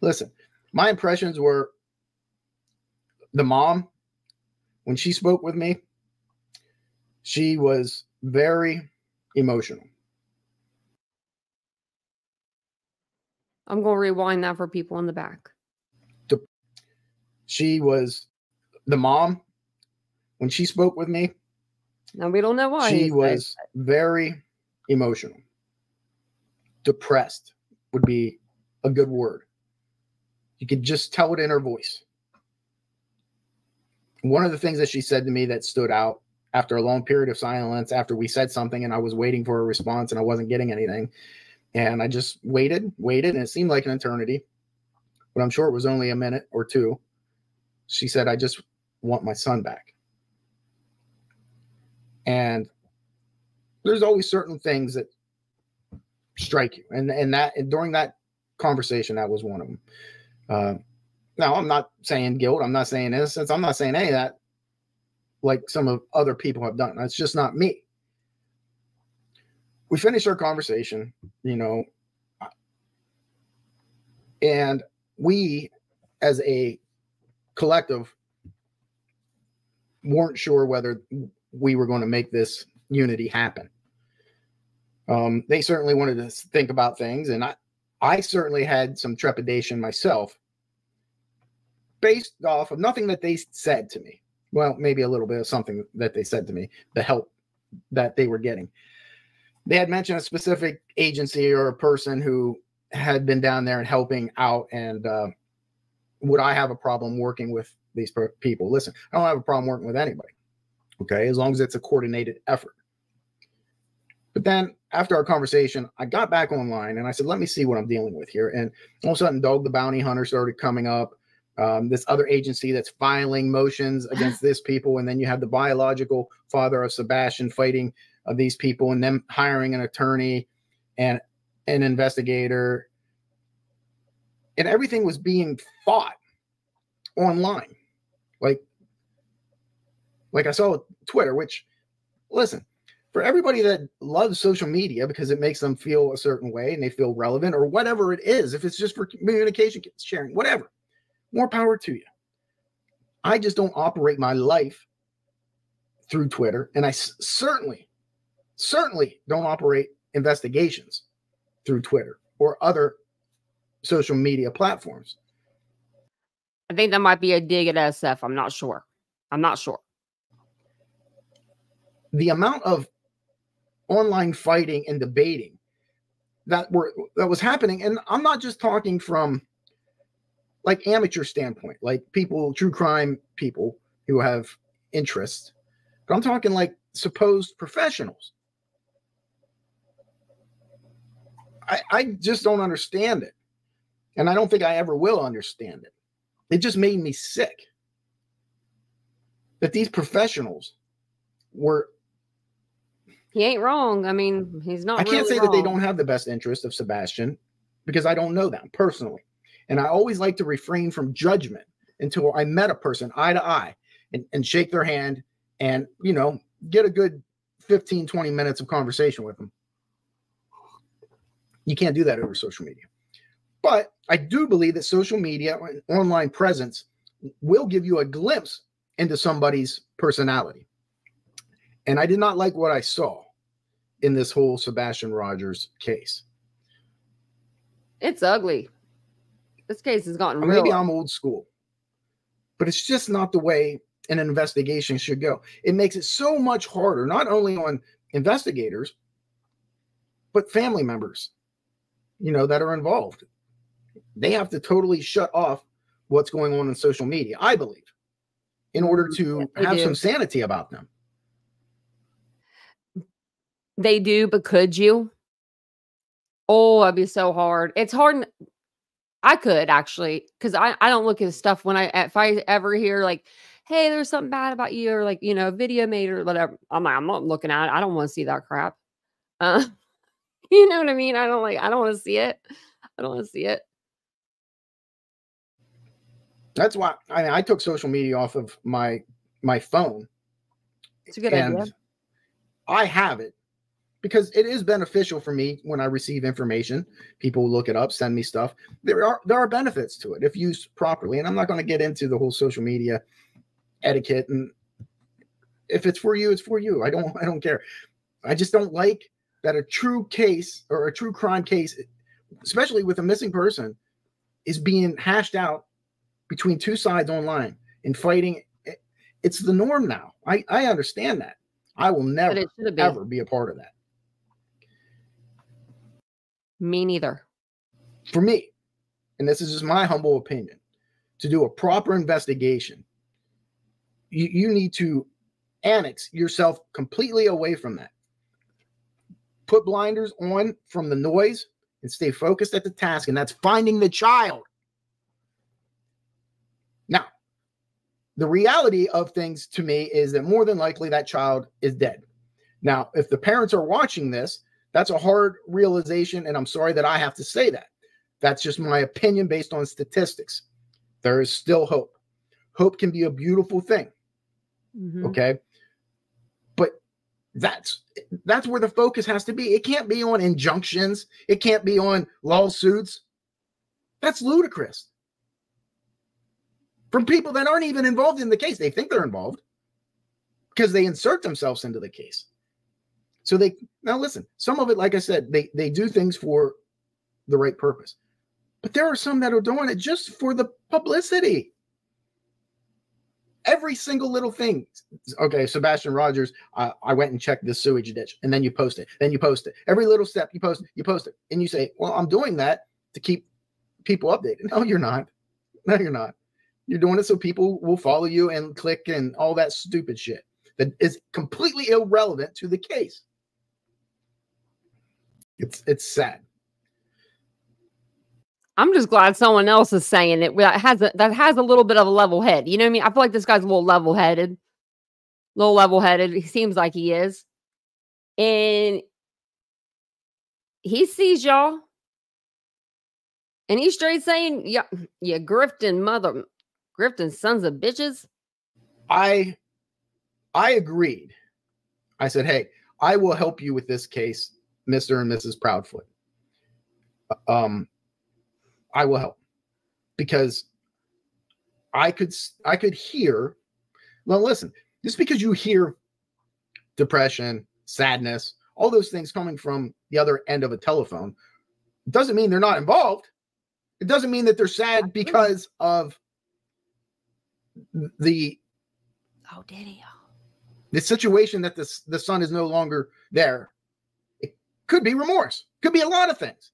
Speaker 2: listen, my impressions were the mom, when she spoke with me, she was very emotional.
Speaker 1: I'm going to rewind that for people in the back.
Speaker 2: She was the mom. When she spoke with me,
Speaker 1: now we don't know why.
Speaker 2: She was very emotional. Depressed would be a good word. You could just tell it in her voice. One of the things that she said to me that stood out after a long period of silence, after we said something and I was waiting for a response and I wasn't getting anything. And I just waited, and it seemed like an eternity, but I'm sure it was only a minute or two. She said, I just want my son back. And there's always certain things that strike you. And during that conversation, that was one of them. Now, I'm not saying guilt. I'm not saying innocence. I'm not saying any of that like some of other people have done. That's just not me. We finished our conversation, and we, as a collective, weren't sure whether we were going to make this unity happen. They certainly wanted to think about things, and I certainly had some trepidation myself based off of nothing that they said to me. Well, maybe a little bit of something that they said to me, the help that they were getting. They had mentioned a specific agency or a person who had been down there and helping out, and would I have a problem working with these people? Listen, I don't have a problem working with anybody. Okay, as long as it's a coordinated effort. But then after our conversation, I got back online and I said, let me see what I'm dealing with here. And all of a sudden, Dog the Bounty Hunter started coming up. This other agency that's filing motions against this people. And then you have the biological father of Sebastian fighting of these people and them hiring an attorney and an investigator. And everything was being fought online. Like I saw Twitter, which, listen, for everybody that loves social media because it makes them feel a certain way and they feel relevant or whatever it is, if it's just for communication, sharing, whatever, more power to you. I just don't operate my life through Twitter. And I certainly don't operate investigations through Twitter or other social media platforms.
Speaker 1: I think that might be a dig at SF. I'm not sure.
Speaker 2: The amount of online fighting and debating that was happening, and I'm not just talking from like amateur standpoint, like people, true crime people who have interest, but I'm talking like supposed professionals. I just don't understand it. And I don't think I ever will understand it. It just made me sick that these professionals were.
Speaker 1: He ain't wrong. I mean, he's not.
Speaker 2: I can't say that they don't have the best interest of Sebastian because I don't know them personally. And I always like to refrain from judgment until I met a person eye to eye and shake their hand and, you know, get a good 15, 20 minutes of conversation with them. You can't do that over social media. But I do believe that social media and online presence will give you a glimpse into somebody's personality. And I did not like what I saw in this whole Sebastian Rogers case.
Speaker 1: It's ugly. This case has gotten real.
Speaker 2: Maybe I'm old school, but it's just not the way an investigation should go. It makes it so much harder, not only on investigators, but family members, you know, that are involved. They have to totally shut off what's going on in social media, I believe, in order to have some sanity about them.
Speaker 1: They do, but could you? Oh, that'd be so hard. It's hard. I could actually, because I don't look at stuff when if I ever hear like, hey, there's something bad about you, or like, you know, video made or whatever. I'm not looking at it. I don't want to see that crap. You know what I mean? I don't want to see it. I don't want to see it.
Speaker 2: That's why I took social media off of my phone.
Speaker 1: It's a good idea.
Speaker 2: I have it because it is beneficial for me when I receive information. People look it up, send me stuff. There are benefits to it if used properly. And I'm not going to get into the whole social media etiquette. And if it's for you, it's for you. I don't care. I just don't like that a true case or a true crime case, especially with a missing person, is being hashed out between two sides online and fighting. It's the norm now. I understand that. I will never, ever be a part of that.
Speaker 1: Me neither.
Speaker 2: For me, and this is just my humble opinion, to do a proper investigation, you need to annex yourself completely away from that. Put blinders on from the noise and stay focused at the task, and that's finding the child. Now, the reality of things to me is that more than likely that child is dead. Now, if the parents are watching this, that's a hard realization, and I'm sorry that I have to say that. That's just my opinion based on statistics. There is still hope. Hope can be a beautiful thing. Mm-hmm. Okay? But that's where the focus has to be. It can't be on injunctions. It can't be on lawsuits. That's ludicrous. From people that aren't even involved in the case. They think they're involved because they insert themselves into the case. So now listen, some of it, like I said, they do things for the right purpose. But there are some that are doing it just for the publicity. Every single little thing. Okay, Sebastian Rogers, I went and checked this sewage ditch, and then you post it. Then you post it. Every little step you post it. And you say, well, I'm doing that to keep people updated. No, you're not. No, you're not. You're doing it so people will follow you and click and all that stupid shit that is completely irrelevant to the case. It's sad.
Speaker 1: I'm just glad someone else is saying it that has a little bit of a level head. You know what I mean? I feel like this guy's a little level headed. He seems like he is. And he sees y'all. And he's straight saying, yeah, grifting sons of bitches.
Speaker 2: I agreed. I said, hey, I will help you with this case, Mr. and Mrs. Proudfoot. I will help, because I could hear, well, listen, just because you hear depression, sadness, all those things coming from the other end of a telephone, doesn't mean they're not involved. It doesn't mean that they're sad because of the situation that the son is no longer there. It could be remorse. Could be a lot of things.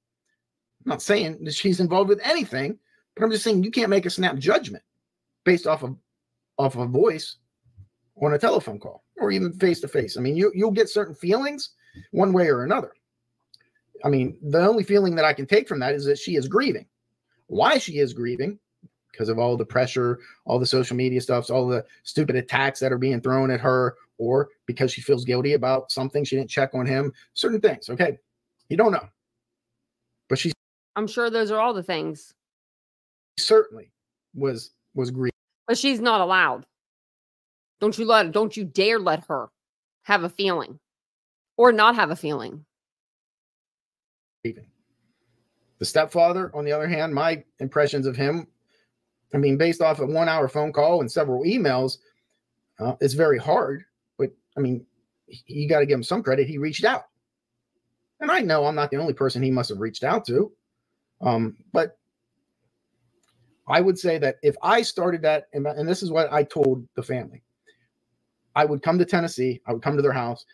Speaker 2: I'm not saying that she's involved with anything, but I'm just saying you can't make a snap judgment based off a voice on a telephone call or even face to face. I mean, you'll get certain feelings one way or another. I mean, the only feeling that I can take from that is that she is grieving. Why she is grieving? Because of all the pressure, all the social media stuff, all the stupid attacks that are being thrown at her, or because she feels guilty about something, she didn't check on him, certain things. Okay. You don't know. But
Speaker 1: I'm sure those are all the things.
Speaker 2: Certainly was grieving.
Speaker 1: But she's not allowed. Don't you dare let her have a feeling or not have a feeling.
Speaker 2: The stepfather, on the other hand, my impressions of him, I mean, based off a 1 hour phone call and several emails, it's very hard. But I mean, you got to give him some credit. He reached out. And I know I'm not the only person he must have reached out to. But I would say that if I started that, and this is what I told the family, I would come to Tennessee. I would come to their house.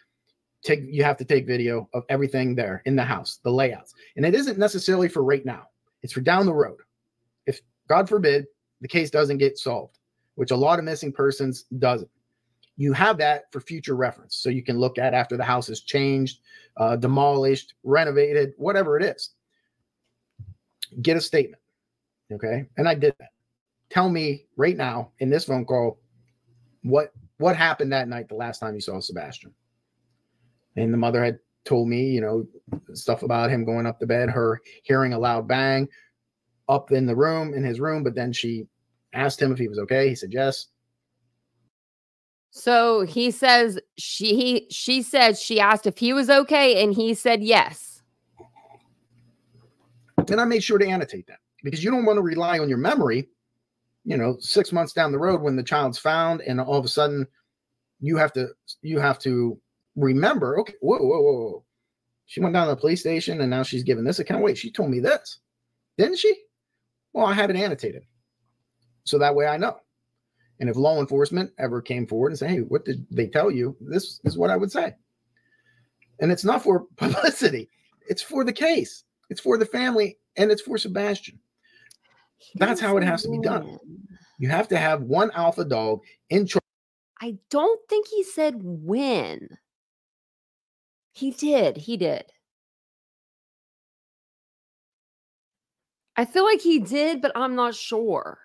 Speaker 2: You have to take video of everything there in the house, the layouts. And it isn't necessarily for right now. It's for down the road. If, God forbid, the case doesn't get solved, which a lot of missing persons doesn't. You have that for future reference. So you can look at after the house is changed, demolished, renovated, whatever it is. Get a statement. Okay. And I did that. Tell me right now in this phone call, what happened that night the last time you saw Sebastian? And the mother had told me, you know, stuff about him going up to bed, her hearing a loud bang up in the room, in his room. But then she asked him if he was okay. He said yes.
Speaker 1: So he says she said she asked if he was okay, and he said yes.
Speaker 2: And I made sure to annotate that, because you don't want to rely on your memory, you know, 6 months down the road when the child's found, and all of a sudden you have to remember, okay, whoa. She went down to the police station and now she's giving this account. Wait, she told me this, didn't she? Well, I have it annotated. So that way I know. And if law enforcement ever came forward and say, hey, what did they tell you? This is what I would say. And it's not for publicity. It's for the case. It's for the family, and it's for Sebastian. That's how it has to be done. You have to have one alpha dog in charge.
Speaker 1: I don't think he said when. He did. I feel like he did, but I'm not sure.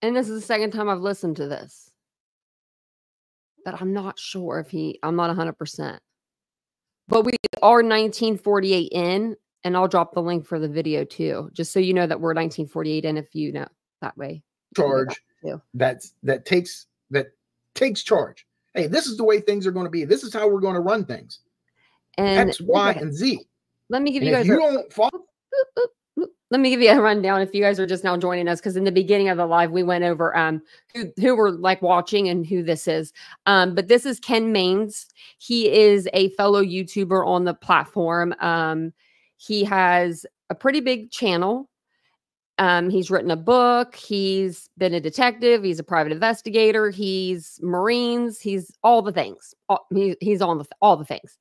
Speaker 1: And this is the second time I've listened to this. But I'm not sure if I'm not 100%. But we are 1948 in, and I'll drop the link for the video too, just so you know that we're 1948 in, if you know that way.
Speaker 2: Charge that takes charge. Hey, this is the way things are going to be. This is how we're going to run things.
Speaker 1: And
Speaker 2: X, Y, and Z.
Speaker 1: Let me give you guys let me give you a rundown if you guys are just now joining us, because in the beginning of the live we went over who were like watching and who this is. But this is Ken Maines. He is a fellow YouTuber on the platform. He has a pretty big channel. He's written a book. He's been a detective. He's a private investigator. He's Marines. He's all the things. He's on all the things.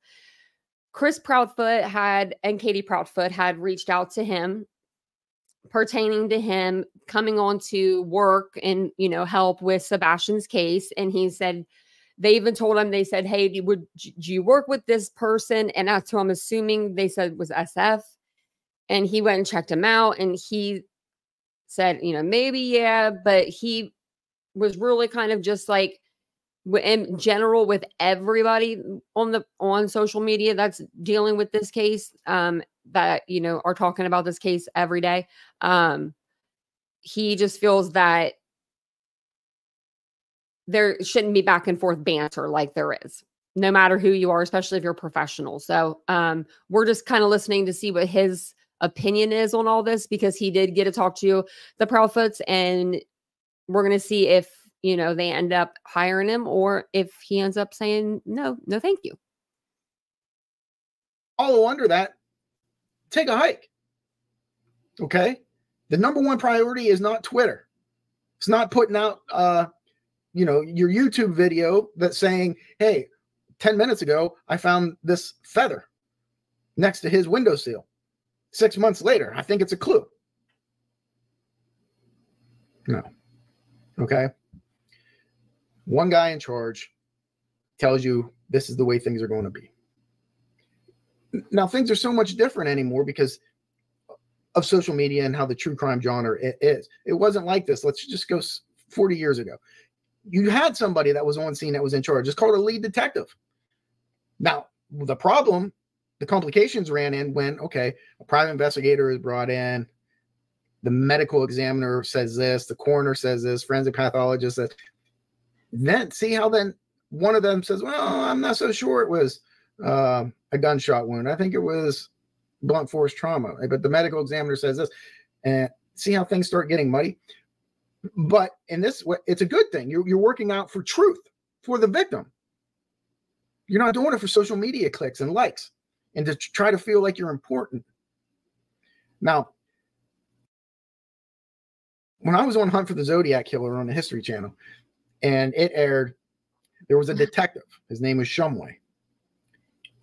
Speaker 1: Chris Proudfoot and Katie Proudfoot had reached out to him pertaining to him coming on to work and, you know, help with Sebastian's case. And he said, they even told him, they said, hey, do you work with this person? And that's who I'm assuming they said was SF. And he went and checked him out, and he said, you know, maybe, yeah, but he was really kind of just like, in general with everybody on social media that's dealing with this case, that, you know, are talking about this case every day. He just feels that there shouldn't be back and forth banter like there is, no matter who you are, especially if you're a professional. So we're just kind of listening to see what his opinion is on all this, because he did get to talk to the Proudfoots, and we're going to see if, you know, they end up hiring him or if he ends up saying, no, thank you.
Speaker 2: All under that, take a hike. Okay. The number one priority is not Twitter. It's not putting out, you know, your YouTube video that's saying, hey, 10 minutes ago, I found this feather next to his windowsill. 6 months later, I think it's a clue. No. Okay. One guy in charge tells you this is the way things are going to be. Now, things are so much different anymore because of social media and how the true crime genre is. It wasn't like this. Let's just go 40 years ago. You had somebody that was on scene that was in charge. It's called a lead detective. Now, the problem, the complications ran in when, okay, a private investigator is brought in. The medical examiner says this. The coroner says this. Forensic pathologist says. Then see how then one of them says, well, I'm not so sure it was a gunshot wound. I think it was blunt force trauma. But the medical examiner says this. And see how things start getting muddy. But in this way, it's a good thing. You're working out for truth for the victim. You're not doing it for social media clicks and likes and to try to feel like you're important. Now, when I was on Hunt for the Zodiac Killer on the History Channel and it aired, there was a detective. His name was Shumway.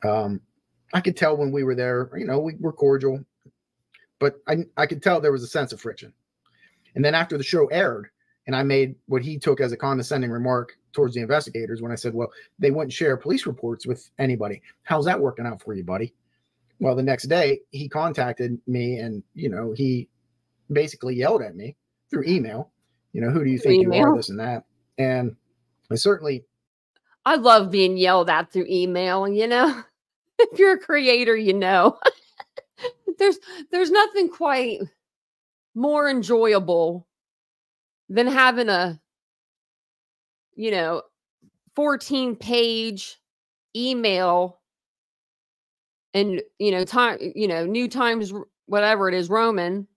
Speaker 2: I could tell when we were there, you know, we were cordial, but I could tell there was a sense of friction. And then after the show aired, and I made what he took as a condescending remark towards the investigators when I said, well, they wouldn't share police reports with anybody. How's that working out for you, buddy? Well, the next day he contacted me and, you know, he basically yelled at me through email, you know, who do you think you are, this and that. And I
Speaker 1: love being yelled at through email, you know, if you're a creator, you know, there's nothing quite more enjoyable than having a, you know, 14-page email and, you know, time, you know, New Times, whatever it is, Roman,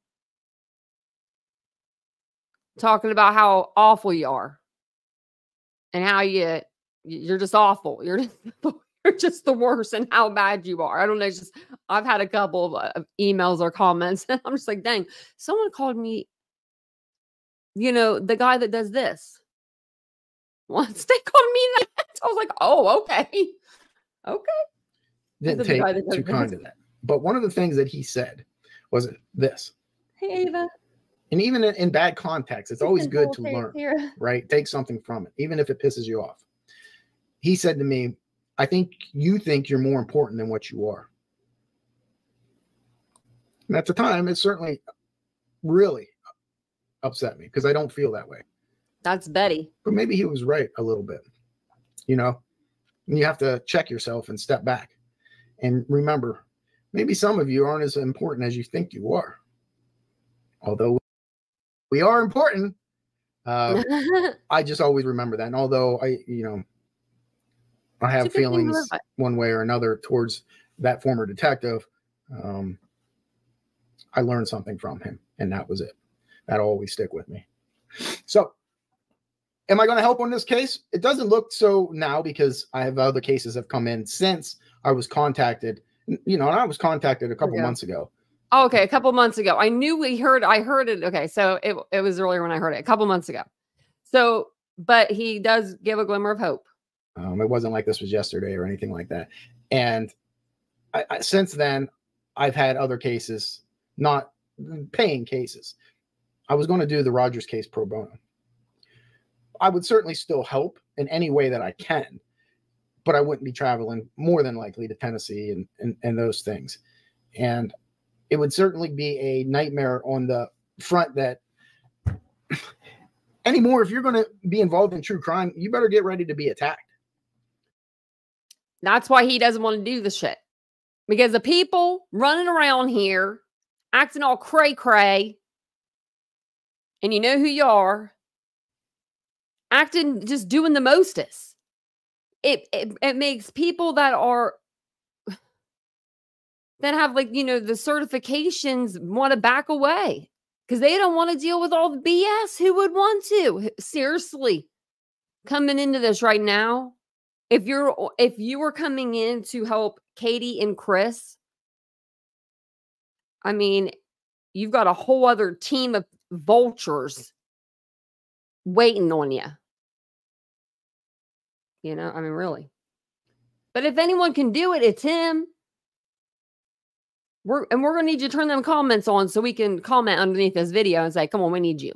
Speaker 1: talking about how awful you are and how you're just awful. You're just the worst and how bad you are. I don't know. It's just, I've had a couple of emails or comments and I'm just like, dang, someone called me, you know, the guy that does this. Once they called me that. I was like, oh, okay. Okay.
Speaker 2: Didn't take too kind of that. But one of the things that he said was this.
Speaker 1: Hey, Ava.
Speaker 2: And even in bad context, it's always good to learn, right? Take something from it, even if it pisses you off. He said to me, I think you think you're more important than what you are. And at the time, it certainly really upset me because I don't feel that way.
Speaker 1: That's Betty.
Speaker 2: But maybe he was right a little bit. You know, you have to check yourself and step back. And remember, maybe some of you aren't as important as you think you are. Although we are important. I just always remember that. And although I have feelings one way or another towards that former detective, I learned something from him, and that was it. That'll always stick with me. So, am I going to help on this case? It doesn't look so now because I have other cases have come in since I was contacted. You know, and I was contacted a couple months ago.
Speaker 1: Oh, okay, a couple months ago. I heard it. Okay, so it was earlier when I heard it, a couple months ago. So, but he does give a glimmer of hope.
Speaker 2: It wasn't like this was yesterday or anything like that. And since then, I've had other cases, not paying cases. I was going to do the Rogers case pro bono. I would certainly still help in any way that I can, but I wouldn't be traveling more than likely to Tennessee and those things. And it would certainly be a nightmare on the front that anymore. If you're going to be involved in true crime, you better get ready to be attacked.
Speaker 1: That's why he doesn't want to do the shit. Because the people running around here acting all cray-cray, and you know who you are, acting, just doing the mostest. It makes people that are, that have, like, you know, the certifications want to back away because they don't want to deal with all the BS. Who would want to? Seriously, coming into this right now, if you were coming in to help Katie and Chris, I mean, you've got a whole other team of vultures waiting on you. You know, I mean, really. But if anyone can do it, it's him. We're going to need you to turn them comments on so we can comment underneath this video and say, come on, we need you.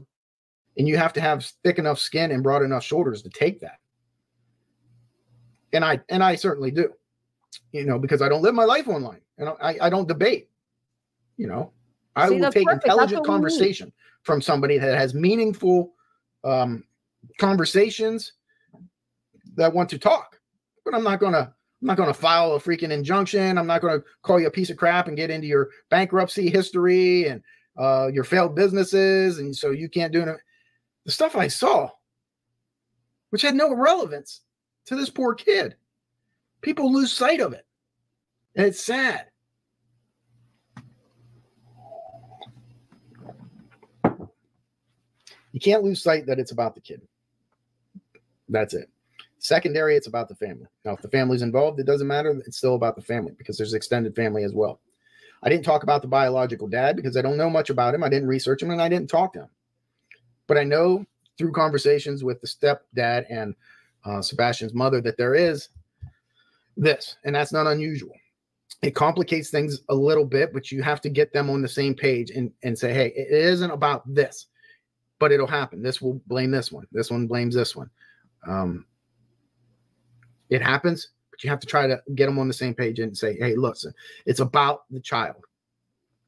Speaker 2: And you have to have thick enough skin and broad enough shoulders to take that. And I certainly do, you know, because I don't live my life online and I don't debate, you know. I will take intelligent conversation from somebody that has meaningful conversations that want to talk. But I'm not gonna file a freaking injunction. I'm not gonna call you a piece of crap and get into your bankruptcy history and your failed businesses, and so you can't do it. The stuff I saw, which had no relevance to this poor kid, people lose sight of it, and it's sad. You can't lose sight that it's about the kid. That's it. Secondary, it's about the family. Now, if the family's involved, it doesn't matter. It's still about the family because there's extended family as well. I didn't talk about the biological dad because I don't know much about him. I didn't research him and I didn't talk to him. But I know through conversations with the stepdad and Sebastian's mother that there is this, and that's not unusual. It complicates things a little bit, but you have to get them on the same page and say, hey, it isn't about this, but it'll happen. This will blame this one. This one blames this one. It happens, but you have to try to get them on the same page and say, hey, listen, it's about the child.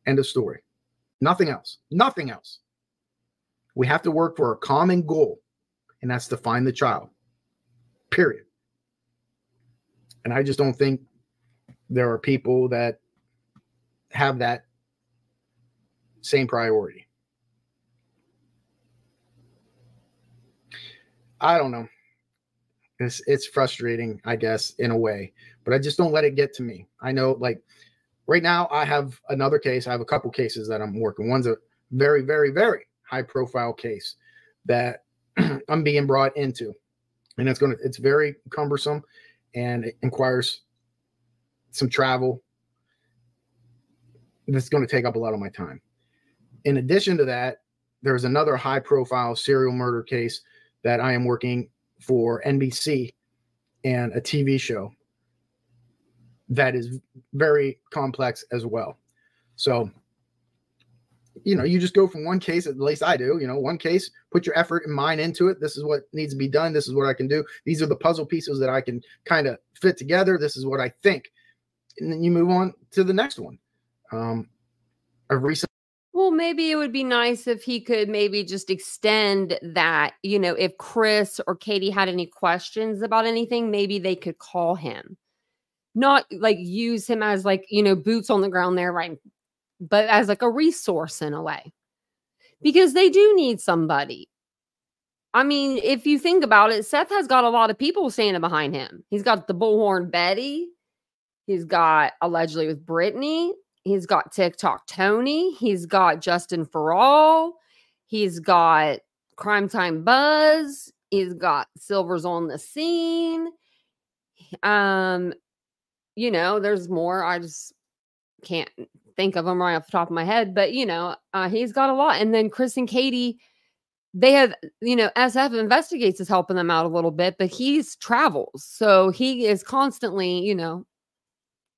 Speaker 2: End of story. Nothing else. Nothing else. We have to work for a common goal, and that's to find the child. Period. And I just don't think there are people that have that same priority. I don't know. It's frustrating, I guess, in a way, but I just don't let it get to me. I know, like, right now I have another case. I have a couple cases that I'm working. One's a very, very, very high profile case that I'm being brought into, and it's very cumbersome and it requires some travel. That's going to take up a lot of my time. In addition to that, there's another high profile serial murder case that I am working for NBC and a TV show that is very complex as well. So, you know, you just go from one case, at least I do, you know, one case, put your effort and mind into it. This is what needs to be done. This is what I can do. These are the puzzle pieces that I can kind of fit together. This is what I think. And then you move on to the next one.
Speaker 1: Well, maybe it would be nice if he could maybe just extend that, you know, if Chris or Katie had any questions about anything, maybe they could call him. Not like use him as, like, you know, boots on the ground there, right? But as like a resource in a way. Because they do need somebody. I mean, if you think about it, Seth has got a lot of people standing behind him. He's got the Bullhorn Betty. He's got allegedly with Brittany. He's got TikTok Tony. He's got Justin Farrell. He's got Crime Time Buzz. He's got Silver's on the scene. You know, there's more. I just can't think of them right off the top of my head. But, you know, he's got a lot. And then Chris and Katie, they have, you know, SF Investigates is helping them out a little bit, but he's travels. So he is constantly, you know,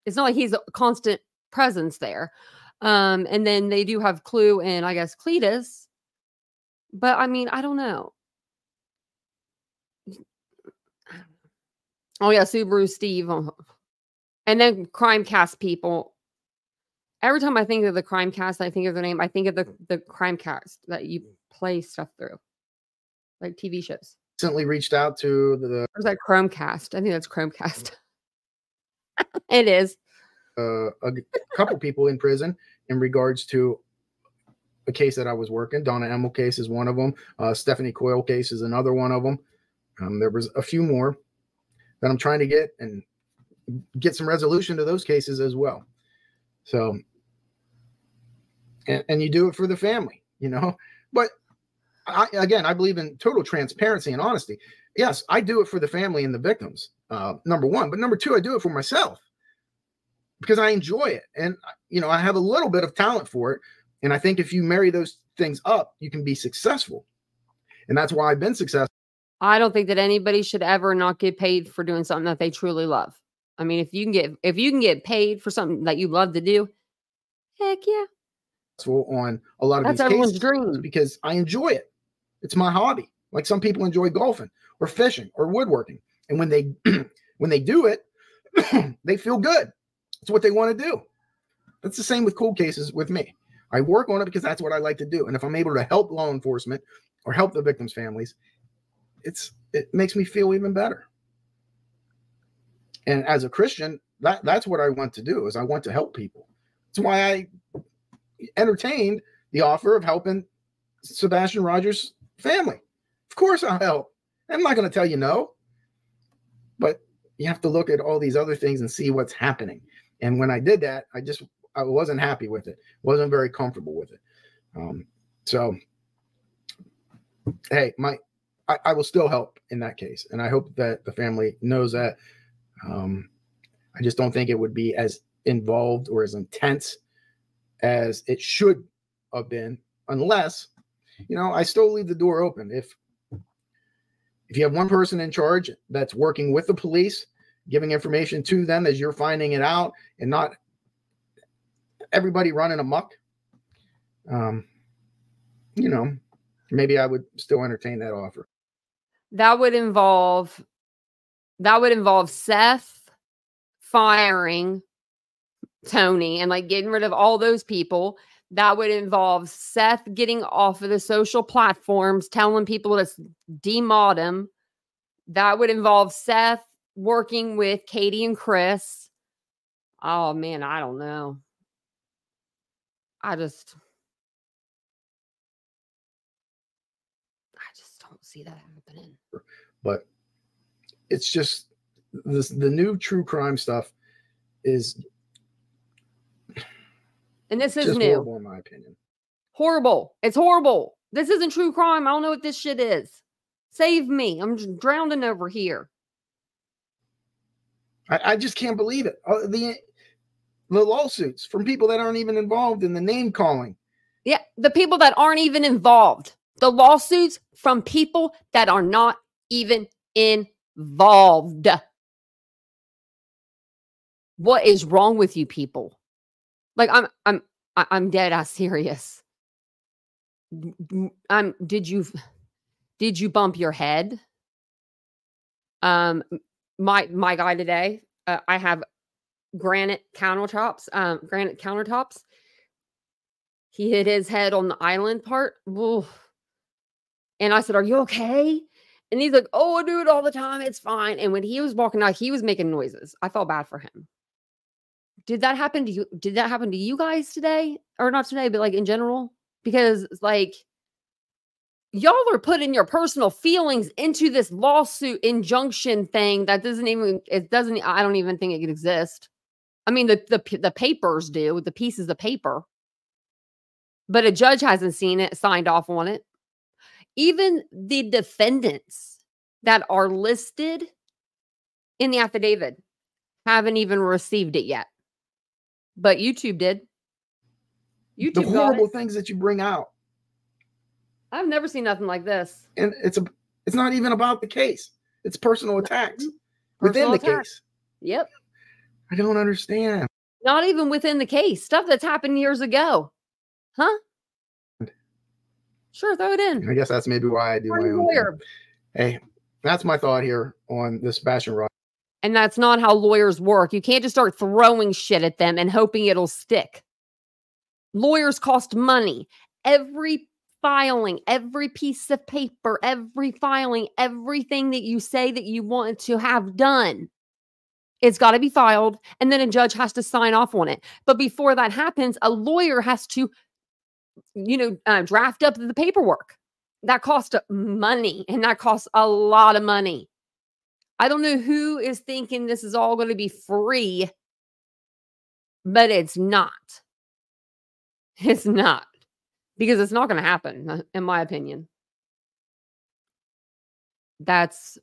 Speaker 1: it's not like he's a constant presence there. And then they do have Clue and I guess Cletus. But I mean, I don't know. Oh yeah, Subaru Steve. And then Crime Cast people. Every time I think of the Crime Cast, I think of their name. I think of the Crime Cast that you play stuff through. like TV shows.
Speaker 2: Recently reached out to
Speaker 1: Or is that Chromecast? I think that's Chromecast. It is.
Speaker 2: A couple people in prison in regards to a case that I was working. Donna Emmel case is one of them. Stephanie Coyle case is another one of them. There was a few more that I'm trying to get some resolution to those cases as well. So, and you do it for the family, you know, but I believe in total transparency and honesty. Yes, I do it for the family and the victims, number one, but number two, I do it for myself because I enjoy it. And, you know, I have a little bit of talent for it. And I think if you marry those things up, you can be successful. And that's why I've been successful.
Speaker 1: I don't think that anybody should ever not get paid for doing something that they truly love. I mean, if you can get paid for something that you love to do, heck yeah.
Speaker 2: On a lot of
Speaker 1: That's
Speaker 2: these
Speaker 1: everyone's
Speaker 2: cases
Speaker 1: dream
Speaker 2: because I enjoy it. It's my hobby. Like some people enjoy golfing or fishing or woodworking. And when they do it, they feel good. It's what they want to do. That's the same with cold cases with me. I work on it because that's what I like to do. And if I'm able to help law enforcement or help the victims' families, it makes me feel even better. And as a Christian, that's what I want to do, is I want to help people. That's why I entertained the offer of helping Sebastian Rogers' family. Of course I'll help. I'm not going to tell you no. But you have to look at all these other things and see what's happening. And when I did that, I wasn't happy with it. Wasn't very comfortable with it. So, hey, I will still help in that case. And I hope that the family knows that. I just don't think it would be as involved or as intense as it should have been, unless, you know, I still leave the door open. If you have one person in charge that's working with the police, giving information to them as you're finding it out, and not everybody running amok, you know, maybe I would still entertain that offer.
Speaker 1: That would involve Seth firing Tony and like getting rid of all those people. That would involve Seth getting off of the social platforms, telling people to demod him. That would involve Seth working with Katie and Chris. Oh man, I don't know. I just don't see that happening.
Speaker 2: But it's just the new true crime stuff is,
Speaker 1: and this is
Speaker 2: just
Speaker 1: new,
Speaker 2: horrible in my opinion.
Speaker 1: Horrible. It's horrible. This isn't true crime. I don't know what this shit is. Save me. I'm just drowning over here.
Speaker 2: I just can't believe it. The lawsuits from people that aren't even involved in the name calling.
Speaker 1: Yeah, the people that aren't even involved. The lawsuits from people that are not even involved. What is wrong with you people? Like I'm dead ass serious. Did you bump your head? My guy today, I have granite countertops. He hit his head on the island part. Oof. And I said, "Are you okay?" And he's like, "Oh, I do it all the time. It's fine." And when he was walking out, he was making noises. I felt bad for him. Did that happen to you? Did that happen to you guys today? Or not today, but like in general? Because like y'all are putting your personal feelings into this lawsuit injunction thing that I don't even think it could exist. I mean, the papers do, the pieces of paper. But a judge hasn't seen it, signed off on it. Even the defendants that are listed in the affidavit haven't even received it yet. But YouTube did. YouTube
Speaker 2: the horrible things that you bring out.
Speaker 1: I've never seen nothing like this.
Speaker 2: And it's not even about the case. It's personal attacks within the case.
Speaker 1: Yep.
Speaker 2: I don't understand.
Speaker 1: Not even within the case. Stuff that's happened years ago. Huh? Sure, throw it in.
Speaker 2: I guess that's maybe why I do my own thing. Hey, that's my thought here on this Sebastian Rogers.
Speaker 1: And that's not how lawyers work. You can't just start throwing shit at them and hoping it'll stick. Lawyers cost money. Every filing, every piece of paper, every filing, everything that you say that you want to have done. It's got to be filed, and then a judge has to sign off on it. But before that happens, a lawyer has to, draft up the paperwork. That costs money, and that costs a lot of money. I don't know who is thinking this is all going to be free, but it's not. It's not, because it's not going to happen, in my opinion. That's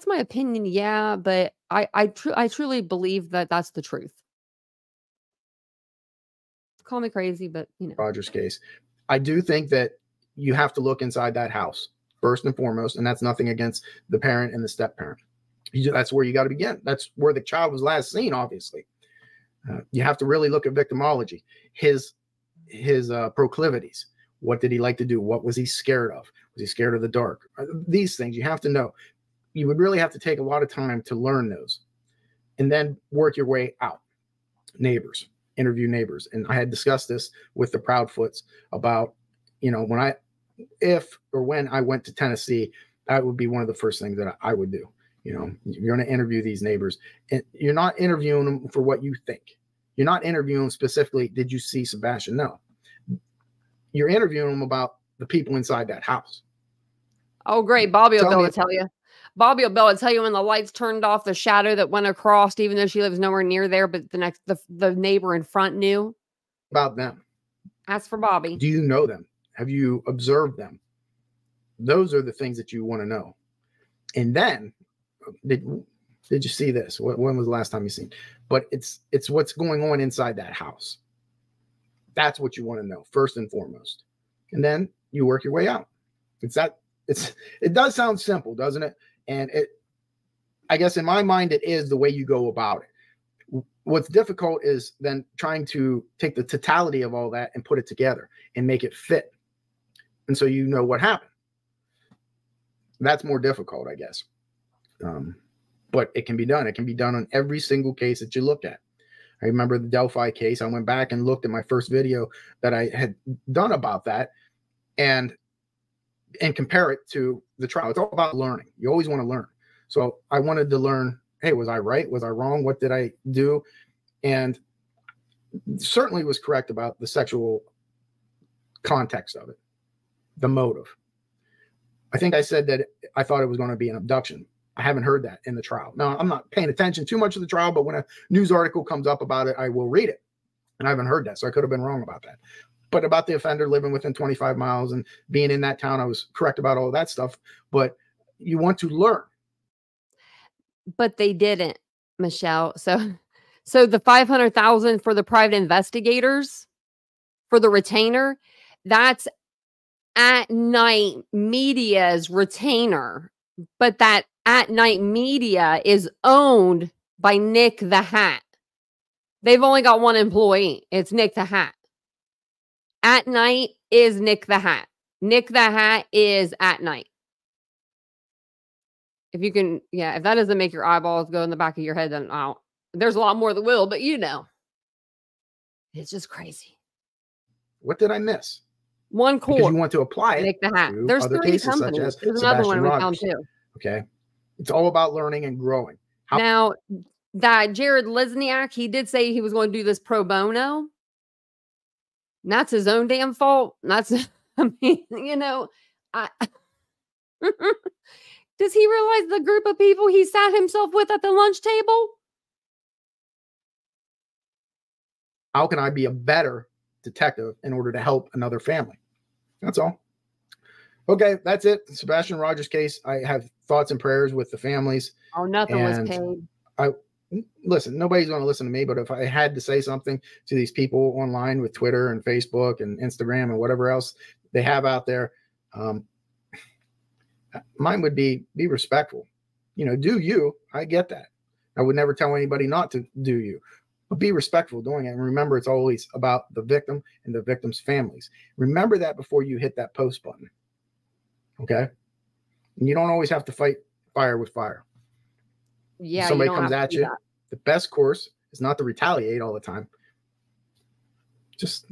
Speaker 1: my opinion, yeah, but I truly believe that that's the truth. Call me crazy, but
Speaker 2: Rogers case, I do think that you have to look inside that house first and foremost, and that's nothing against the parent and the step parent. That's where you got to begin. That's where the child was last seen, obviously. You have to really look at victimology, his proclivities. What did he like to do? What was he scared of? Was he scared of the dark? These things you have to know. You would really have to take a lot of time to learn those, and then work your way out. Neighbors, interview neighbors. And I had discussed this with the Proudfoots about, when I went to Tennessee, that would be one of the first things that I would do. You're going to interview these neighbors, and you're not interviewing them for what you think. You're not interviewing specifically, did you see Sebastian? No. You're interviewing them about the people inside that house. Oh,
Speaker 1: great. Bobby will be able to tell you. Bobby will be able to tell you when the lights turned off, the shadow that went across, even though she lives nowhere near there, but the neighbor in front knew.
Speaker 2: About them.
Speaker 1: Ask for Bobby.
Speaker 2: Do you know them? Have you observed them? Those are the things that you want to know. And then, did you see this? When was the last time you seen? But it's what's going on inside that house. That's what you want to know first and foremost. And then you work your way out. It does sound simple, doesn't it? And I guess in my mind, it is the way you go about it. What's difficult is then trying to take the totality of all that and put it together and make it fit. And so you know what happened. That's more difficult, I guess. But it can be done. It can be done on every single case that you look at. I remember the Delphi case. I went back and looked at my first video that I had done about that and compare it to the trial. It's all about learning. You always want to learn. So I wanted to learn, hey, was I right? Was I wrong? What did I do? And certainly was correct about the sexual context of it, the motive. I think I said that I thought it was going to be an abduction. I haven't heard that in the trial. Now, I'm not paying attention too much to the trial, but when a news article comes up about it, I will read it. And I haven't heard that, so I could have been wrong about that. But about the offender living within 25 miles and being in that town, I was correct about all that stuff. But you want to learn.
Speaker 1: But they didn't, Michelle. So the $500,000 for the private investigators, for the retainer, that's At Night Media's retainer. But that At Night Media is owned by Nick the Hat. They've only got one employee. It's Nick the Hat. At Night is Nick the Hat. Nick the Hat is At Night. If you can, if that doesn't make your eyeballs go in the back of your head, then there's a lot more that will, but it's just crazy.
Speaker 2: What did I miss?
Speaker 1: One core.
Speaker 2: Because you want to apply it.
Speaker 1: Nick the Hat. There's other 3 cases companies. Such as there's another one we found too.
Speaker 2: Okay. It's all about learning and growing.
Speaker 1: Now, that Jared Lesniak, he did say he was going to do this pro bono. And that's his own damn fault. That's, I mean, does he realize the group of people he sat himself with at the lunch table?
Speaker 2: How can I be a better detective in order to help another family? That's all. Okay, that's it. Sebastian Rogers case. I have thoughts and prayers with the families.
Speaker 1: Oh, nothing was paid.
Speaker 2: Listen, nobody's going to listen to me, but if I had to say something to these people online with Twitter and Facebook and Instagram and whatever else they have out there, mine would be respectful. Do you. I get that. I would never tell anybody not to do you, but be respectful doing it. And remember, it's always about the victim and the victim's families. Remember that before you hit that post button. Okay? And you don't always have to fight fire with fire.
Speaker 1: Yeah.
Speaker 2: If somebody comes at you, the best course is not to retaliate all the time. Just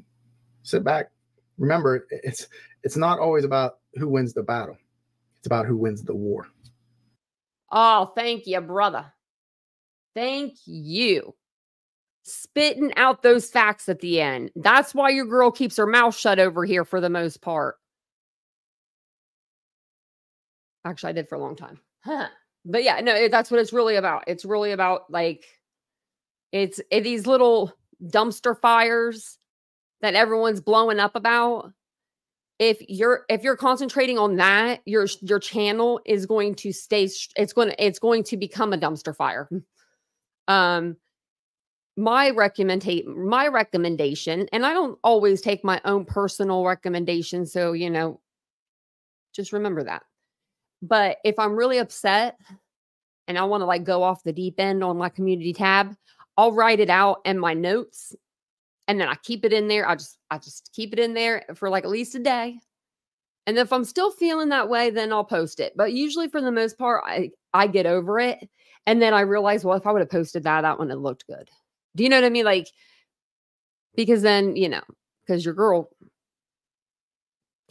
Speaker 2: sit back, Remember, it's not always about who wins the battle. It's about who wins the war.
Speaker 1: Oh, thank you, brother. Thank you. Spitting out those facts at the end. That's why your girl keeps her mouth shut over here for the most part. Actually, I did for a long time. But yeah, no, that's what it's really about. It's really about like it's these little dumpster fires that everyone's blowing up about. If you're concentrating on that, your channel is going to stay. It's going to become a dumpster fire. My recommendation, and I don't always take my own personal recommendation, so just remember that. But if I'm really upset and I want to like go off the deep end on my community tab, I'll write it out in my notes, and then I keep it in there. I just keep it in there for like at least a day. And if I'm still feeling that way, then I'll post it. But usually for the most part, I get over it. And then I realize, well, if I would have posted that one, it looked good. Do you know what I mean? Like, because then, because your girl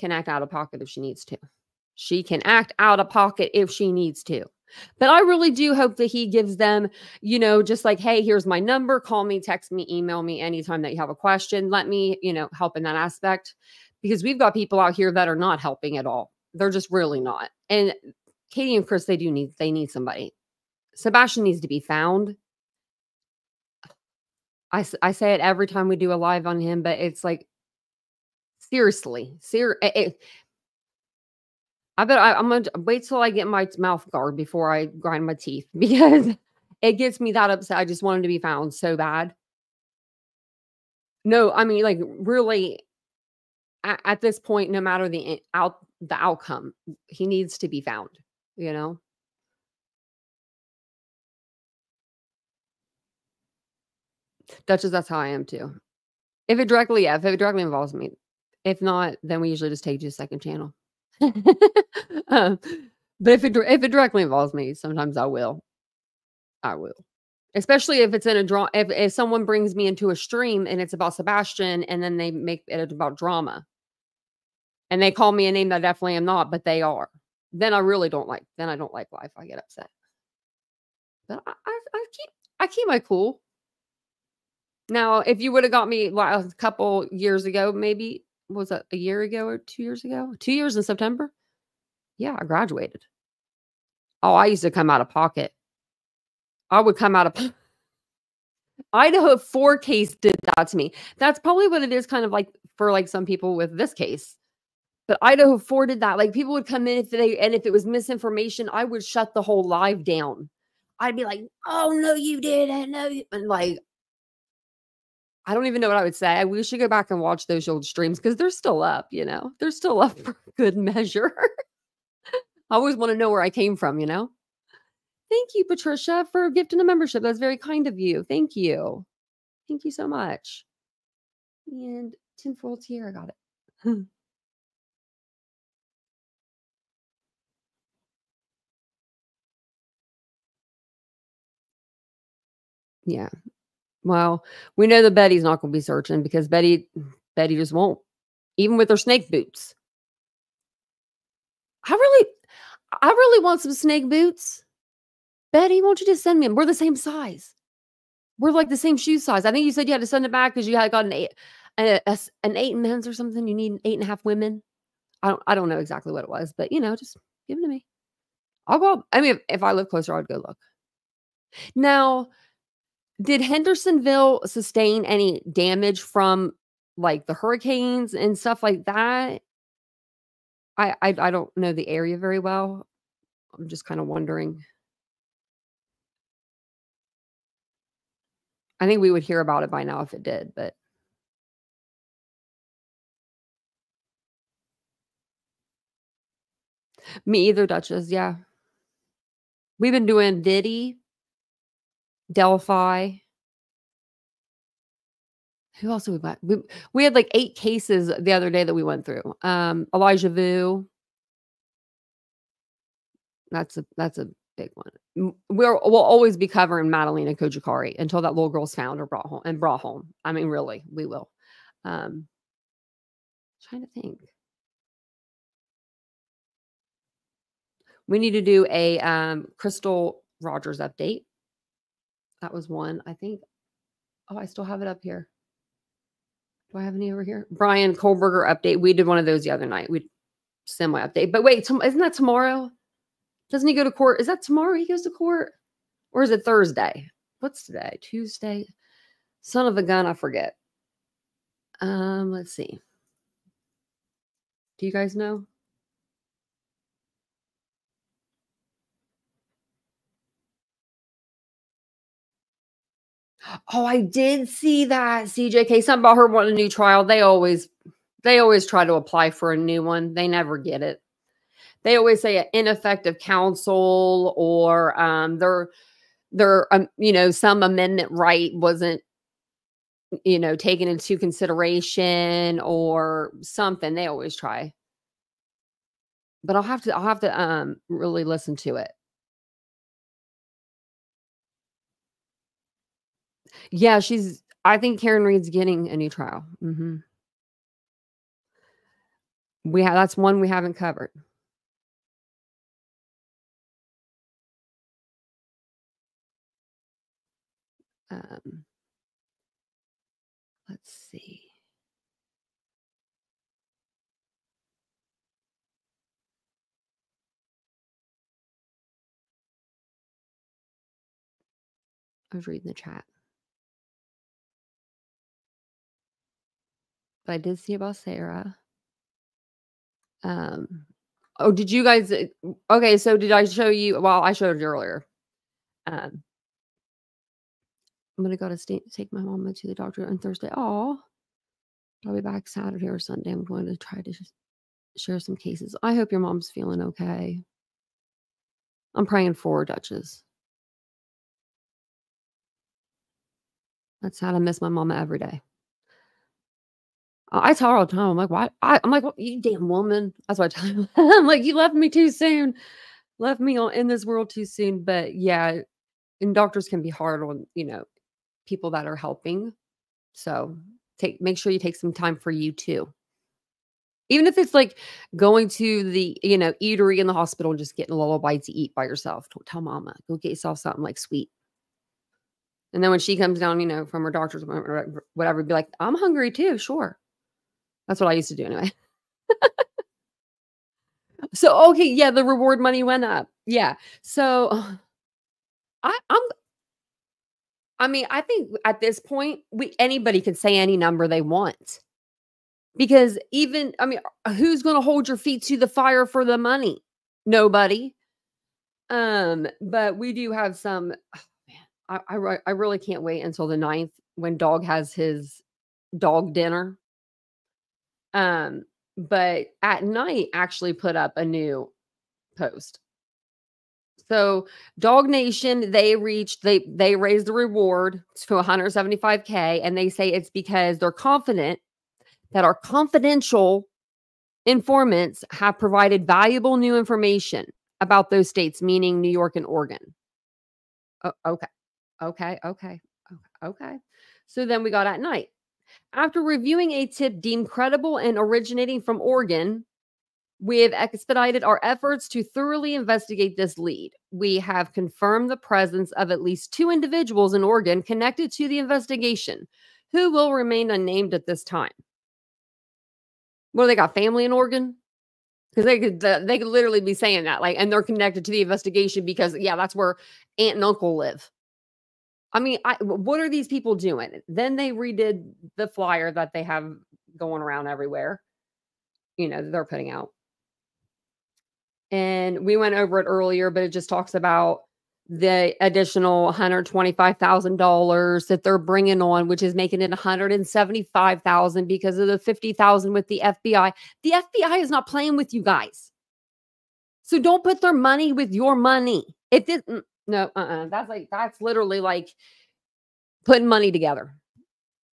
Speaker 1: can act out of pocket if she needs to. She can act out of pocket if she needs to. But I really do hope that he gives them, just like, hey, here's my number. Call me, text me, email me anytime that you have a question. Let me, help in that aspect. Because we've got people out here that are not helping at all. They're just really not. And Katie and Chris, they need somebody. Sebastian needs to be found. I say it every time we do a live on him, but it's like, seriously. I'm going to wait till I get my mouth guard before I grind my teeth because it gets me that upset. I just want him to be found so bad. No, I mean, like really at this point, no matter the outcome, he needs to be found, Duchess, that's how I am too. If it directly involves me. If not, then we usually just take to a second channel. But if it directly involves me, sometimes I will. Especially if it's in a draw. If someone brings me into a stream and it's about Sebastian, and then they make it about drama, and they call me a name that I definitely am not, but they are, then I really don't like. Then I don't like life. I get upset. But I keep my cool. Now, if you would have got me a couple years ago, maybe was it a year ago or 2 years ago? 2 years in September. Yeah, I graduated. Oh, I used to come out of pocket. I would come out of Idaho 4 case did that to me. That's probably what it is kind of like for like some people with this case. But Idaho 4 did that. Like people would come in if it was misinformation, I would shut the whole live down. I'd be like, "Oh, no, you didn't. No, and like I don't even know what I would say. We should go back and watch those old streams because they're still up, They're still up for good measure. I always want to know where I came from, Thank you, Patricia, for gifting a membership. That's very kind of you. Thank you. Thank you so much. And tinfoil here. I got it. Yeah. Well, we know that Betty's not going to be searching because Betty just won't, even with her snake boots. I really want some snake boots. Betty, won't you just send me them? We're the same size. We're like the same shoe size. I think you said you had to send it back because you had got an 8 men's or something. You need 8.5 women. I don't know exactly what it was, but just give it to me. I'll go. I mean, if I live closer, I'd go look. Now, did Hendersonville sustain any damage from like the hurricanes and stuff like that? I don't know the area very well. I'm just kind of wondering. I think we would hear about it by now if it did, but me either, Duchess. Yeah. We've been doing Diddy, Delphi. Who else did we buy? We had like 8 cases the other day that we went through. Elijah Vu. That's a big one. We'll always be covering Madalena Kojikari until that little girl's found or brought home. I mean, really, we will. Trying trying to think. We need to do a Crystal Rogers update. That was one, I think. Oh, I still have it up here. Do I have any over here? Brian Kohlberger update. We did one of those the other night. We semi update. But wait, isn't that tomorrow? Doesn't he go to court? Is that tomorrow he goes to court? Or is it Thursday? What's today? Tuesday? Son of a gun, I forget. Let's see. Do you guys know? Oh, I did see that. CJK, something about her wanting a new trial. They always try to apply for a new one. They never get it. They always say ineffective counsel or some amendment right wasn't, taken into consideration or something. They always try. But I'll have to really listen to it. Yeah, I think Karen Reed's getting a new trial. That's one we haven't covered. Let's see. I was reading the chat. But I did see about Sarah. Oh, did you guys? Okay, so did I show you? Well, I showed you earlier. I'm gonna go to take my mom to the doctor on Thursday. Oh, I'll be back Saturday or Sunday. I'm going to try to share some cases. I hope your mom's feeling okay. I'm praying for her, Duchess. That's sad. I miss my mama every day. I tell her all the time. I'm like, why? I'm like, well, you damn woman. That's what I tell her. I'm like, you left me too soon. Left me in this world too soon. But yeah, and doctors can be hard on, people that are helping. So make sure you take some time for you too. Even if it's like going to the, eatery in the hospital and just getting a little bite to eat by yourself. Don't tell mama. Go get yourself something like sweet. And then when she comes down, from her doctor's appointment or whatever, be like, I'm hungry too. Sure. That's what I used to do anyway. So, okay. Yeah. The reward money went up. Yeah. So I think at this point, anybody could say any number they want. Because who's going to hold your feet to the fire for the money? Nobody. But we do have some, I really can't wait until the 9th when Dog has his dog dinner. But at night actually put up a new post. So Dog Nation, they raised the reward to $175K, and they say it's because they're confident that our confidential informants have provided valuable new information about those states, meaning New York and Oregon. Oh, okay. So then we got at night. After reviewing a tip deemed credible and originating from Oregon, we have expedited our efforts to thoroughly investigate this lead. We have confirmed the presence of at least 2 individuals in Oregon connected to the investigation, who will remain unnamed at this time. Well, they got family in Oregon? Because they could literally be saying that, and they're connected to the investigation because, yeah, that's where aunt and uncle live. What are these people doing? Then they redid the flyer that they have going around everywhere, they're putting out. And we went over it earlier, but it just talks about the additional $125,000 that they're bringing on, which is making it $175,000 because of the $50,000 with the FBI. The FBI is not playing with you guys. So don't put their money with your money. It didn't. No, that's literally like putting money together.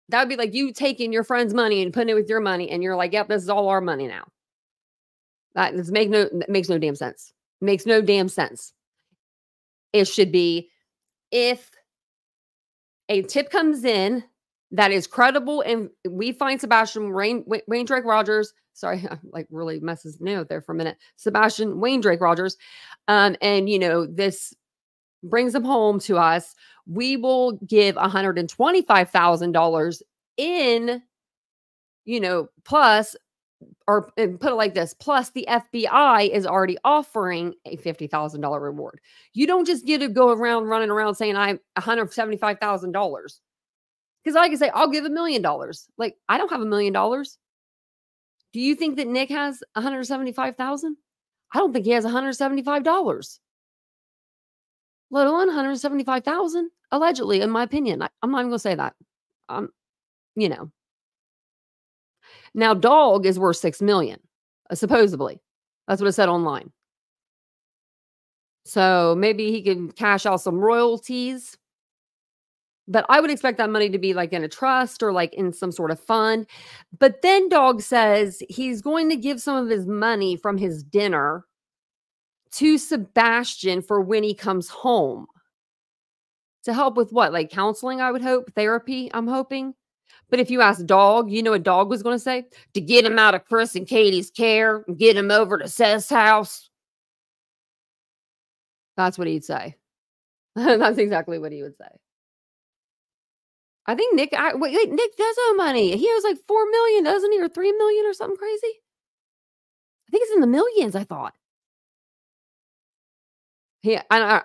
Speaker 1: That would be like you taking your friend's money and putting it with your money, and you're like, yep, this is all our money now. That makes no damn sense. Makes no damn sense. It should be, if a tip comes in that is credible and we find Sebastian Rogers Sorry, like really messes me out there for a minute. Sebastian Wayne Drake Rogers. And this brings them home to us. We will give $125,000 in, plus, or put it like this, plus the FBI is already offering a $50,000 reward. You don't just get to go around running around saying I'm $175,000. Because I can say, I'll give $1 million. Like, I don't have $1 million. Do you think that Nick has 175,000? I don't think he has $175. Let alone 175,000, allegedly, in my opinion. I'm not even gonna say that. You know. Now, dog is worth $6 million, supposedly. That's what it said online. So maybe he can cash out some royalties. But I would expect that money to be like in a trust or like in some sort of fund. But then dog says he's going to give some of his money from his dinner to Sebastian for when he comes home. To help with what? Like counseling, I would hope. Therapy, I'm hoping. But if you ask dog, you know what dog was going to say? To get him out of Chris and Katie's care and get him over to Seth's house. That's what he'd say. That's exactly what he would say. I think Nick, wait, Nick does owe money. He owes like $4 million, doesn't he? Or $3 million or something crazy? I think it's in the millions, I thought.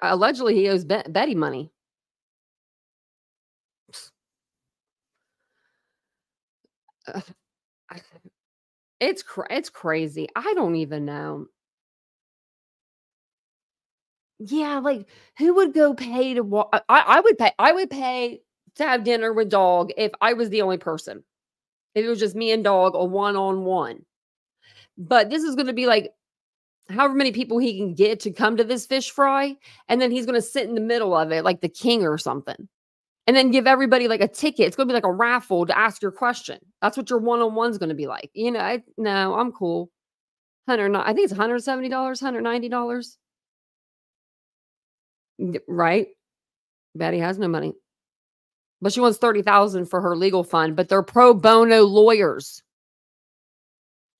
Speaker 1: Allegedly he owes Betty money. It's crazy. I don't even know. Yeah, like who would go pay to walk? I would pay to have dinner with dog if I was the only person. If it was just me and dog, a one-on-one. But this is going to be like however many people he can get to come to this fish fry, and then he's going to sit in the middle of it like the king or something. And then give everybody like a ticket. It's going to be like a raffle to ask your question. That's what your one-on-one is going to be like. No, I'm cool. I think it's $170, $190. Right? Betty has no money. But she wants $30,000 for her legal fund, but they're pro bono lawyers.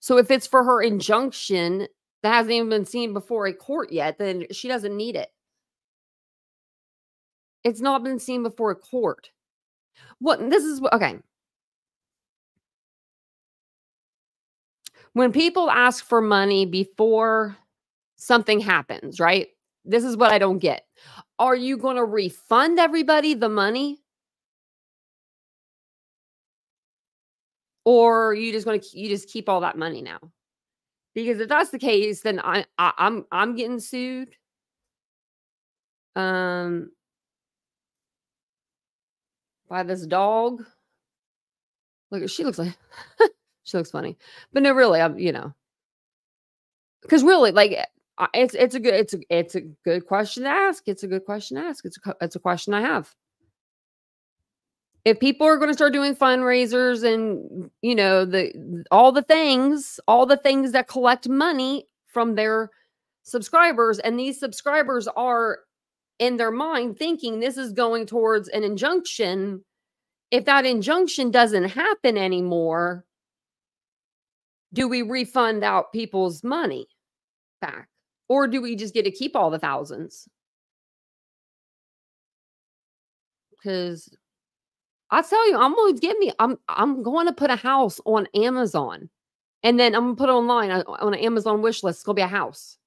Speaker 1: So if it's for her injunction that hasn't even been seen before a court yet, then she doesn't need it. It's not been seen before a court. Okay. When people ask for money before something happens, right? This is what I don't get. Are you going to refund everybody the money? Or are you just keep all that money now? Because if that's the case, then I'm getting sued. By this dog. Look, she looks like she looks funny. But no, really, because really, like it's a good question to ask. It's a good question to ask. It's a question I have. If people are going to start doing fundraisers and all the things that collect money from their subscribers, and these subscribers are in their mind thinking this is going towards an injunction. If that injunction doesn't happen anymore, do we refund out people's money back? Or do we just get to keep all the thousands? Because I tell you, I'm going to put a house on Amazon, and then I'm going to put it online on an Amazon wish list. It's going to be a house.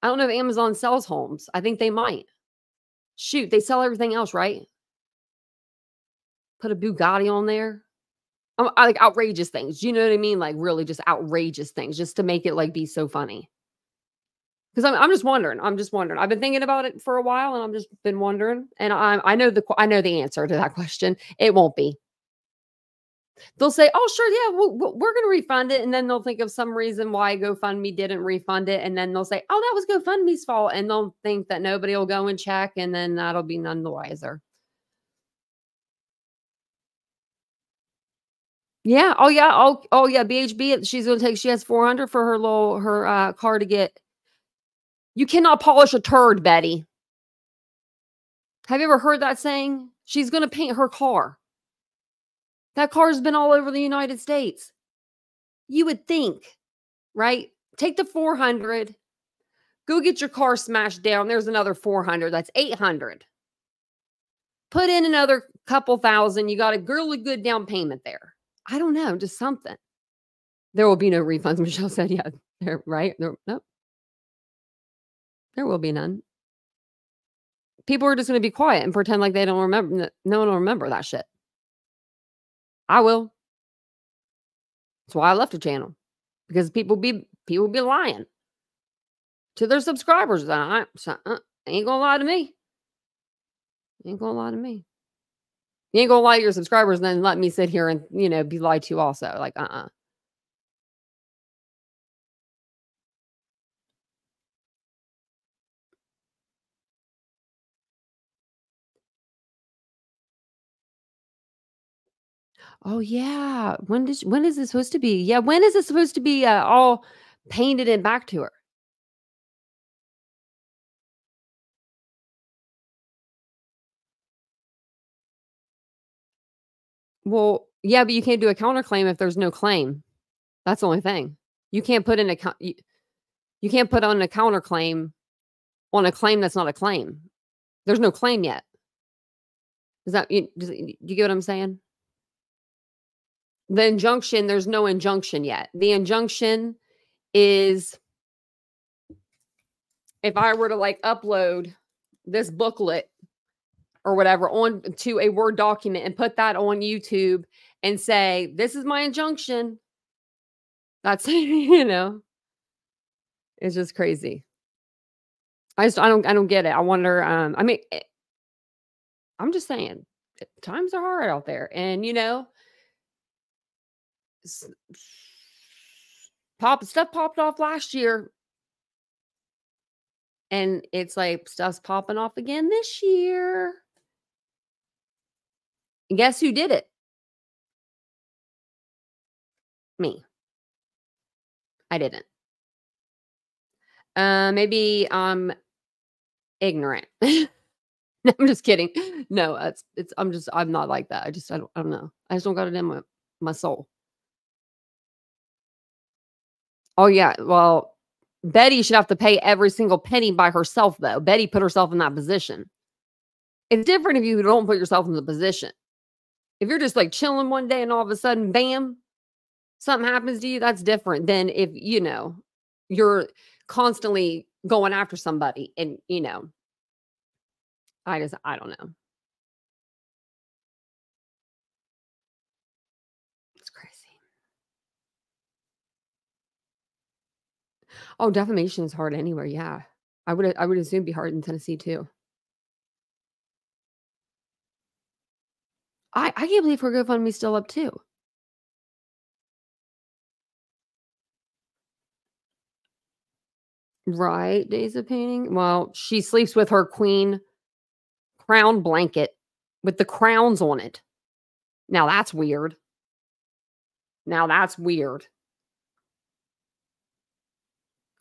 Speaker 1: I don't know if Amazon sells homes. I think they might. Shoot, they sell everything else, right? Put a Bugatti on there. I like outrageous things. You know what I mean? Like really just outrageous things just to make it like be so funny. Because I'm just wondering. I've been thinking about it for a while, and I've just been wondering. And I know the answer to that question. It won't be. They'll say, "Oh, sure, yeah, we're going to refund it," and then they'll think of some reason why GoFundMe didn't refund it, and then they'll say, "Oh, that was GoFundMe's fault," and they'll think that nobody will go and check, and then that'll be none the wiser. Yeah. Oh, yeah. Oh, yeah. BHB. She has 400 for her car to get. You cannot polish a turd, Betty. Have you ever heard that saying? She's going to paint her car. That car's been all over the United States. You would think, right? Take the 400, go get your car smashed down. There's another 400. That's 800. Put in another couple thousand. You got a really good down payment there. I don't know, just something. There will be no refunds, Michelle said. Yeah, right? Nope. There will be none. People are just going to be quiet and pretend like they don't remember. No one will remember that shit. I will. That's why I left the channel, because people be lying to their subscribers. I ain't gonna lie to me. Ain't gonna lie to me. You ain't gonna lie to your subscribers and then let me sit here and, be lied to also. Like, Oh, yeah. When is this supposed to be? Yeah, when is it supposed to be, all painted and back to her? Well, yeah, but you can't do a counterclaim if there's no claim. That's the only thing. You can't put in you can't put on a counterclaim on a claim that's not a claim. There's no claim yet. Do you get what I'm saying? The injunction, there's no injunction yet. The injunction is if I were to upload this booklet or whatever on to a Word document and put that on YouTube and say, this is my injunction. That's, it's just crazy. I don't get it. I wonder, I'm just saying times are hard out there, and stuff popped off last year, and it's like stuff's popping off again this year. And guess who did it? Me. I didn't. Maybe I'm ignorant. No, I'm just kidding. No, I'm not like that. I don't know. I just don't got it in my soul. Oh yeah. Well, Betty should have to pay every single penny by herself, though. Betty put herself in that position. It's different if you don't put yourself in the position. If you're just chilling one day and all of a sudden, bam, something happens to you, that's different than if, you're constantly going after somebody and, I don't know. It's crazy. Oh, defamation is hard anywhere. Yeah. I would assume it'd be hard in Tennessee too. I can't believe her GoFundMe's still up too. Right, days of painting. Well, she sleeps with her queen crown blanket with the crowns on it. Now that's weird.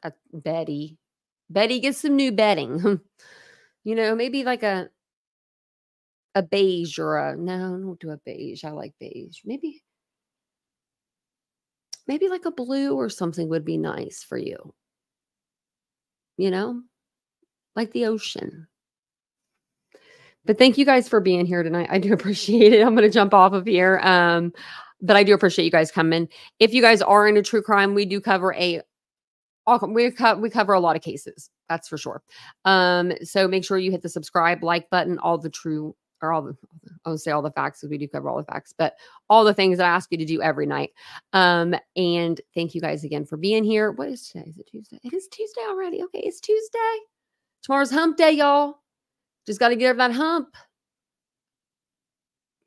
Speaker 1: That's Betty. Betty gets some new bedding. Maybe like a beige or no, don't do a beige. I like beige. Maybe like a blue or something would be nice for you. Like the ocean. But thank you guys for being here tonight. I do appreciate it. I'm going to jump off of here. But I do appreciate you guys coming. If you guys are into true crime, we do cover we cover a lot of cases. That's for sure. So make sure you hit the subscribe, like button, I would say all the facts, because we do cover all the facts, but all the things I ask you to do every night. And thank you guys again for being here. What is today? Is it Tuesday? It is Tuesday already. Okay, it's Tuesday. Tomorrow's hump day, y'all. Just got to get over that hump.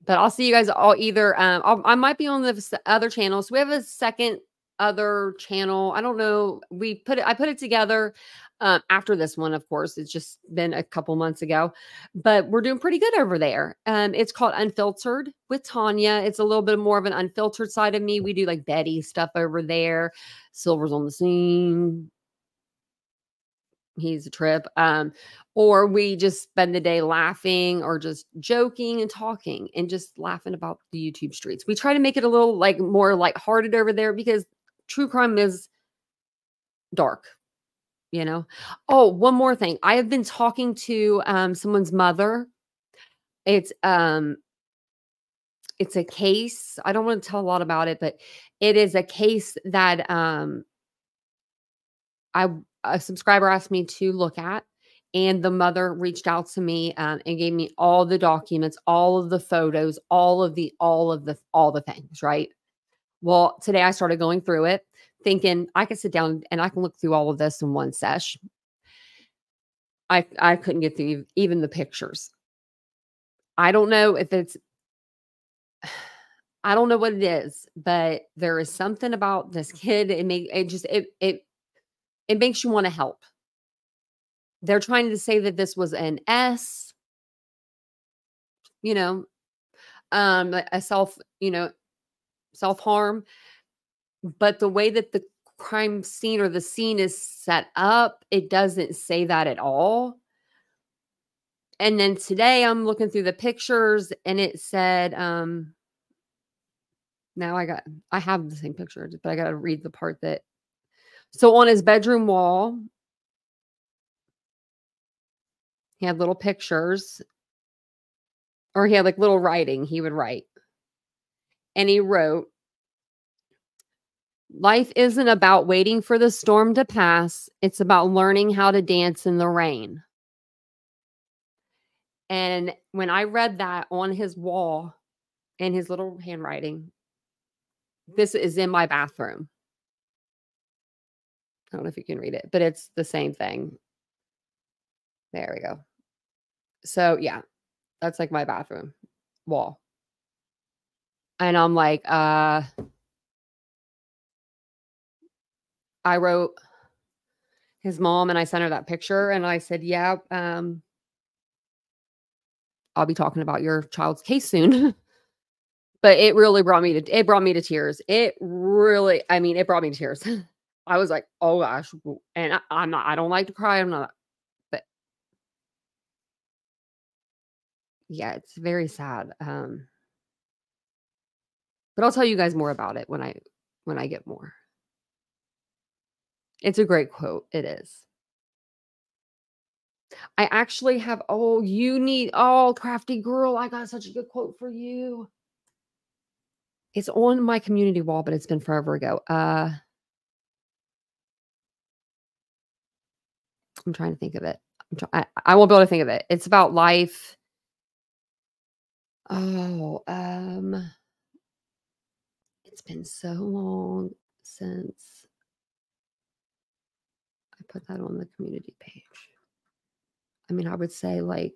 Speaker 1: But I'll see you guys all either. I might be on the other channel. So we have a second other channel. I don't know. I put it together after this one, of course. It's just been a couple months ago, but we're doing pretty good over there. It's called Unfiltered with Tanya. It's a little bit more of an unfiltered side of me. We do like Betty stuff over there. Silver's on the scene. He's a trip. Or we just spend the day laughing or just joking and talking and just laughing about the YouTube streets. We try to make it a little more lighthearted over there, because true crime is dark, you know? Oh, one more thing. I have been talking to someone's mother. It's it's a case. I don't want to tell a lot about it, but it is a case that I a subscriber asked me to look at, and the mother reached out to me and gave me all the documents, all of the photos, all the things, right? Well, today I started going through it, thinking I could sit down and I can look through all of this in one sesh. I couldn't get through even the pictures. I don't know if it's I don't know what it is, but there is something about this kid. It makes you want to help. They're trying to say that this was an S, you know, a self-harm, but the way that the crime scene or the scene is set up, it doesn't say that at all. And then today I'm looking through the pictures and it said, now I have the same picture, but I got to read the part that, so on his bedroom wall, he had little pictures or he had like little writing he would write. And he wrote, "Life isn't about waiting for the storm to pass. It's about learning how to dance in the rain." And when I read that on his wall in his little handwriting, this is in my bathroom. I don't know if you can read it, but it's the same thing. There we go. So yeah, that's like my bathroom wall. And I'm like, I wrote his mom and I sent her that picture and I said, yeah, I'll be talking about your child's case soon. But it really brought me to tears. It really, I mean, it brought me to tears. I was like, oh gosh. And I don't like to cry. I'm not, but yeah, it's very sad. But I'll tell you guys more about it when I get more. It's a great quote. It is. I actually have, crafty girl. I got such a good quote for you. It's on my community wall, but it's been forever ago. I'm trying to think of it. I won't be able to think of it. It's about life. Oh, it's been so long since I put that on the community page. I mean, I would say like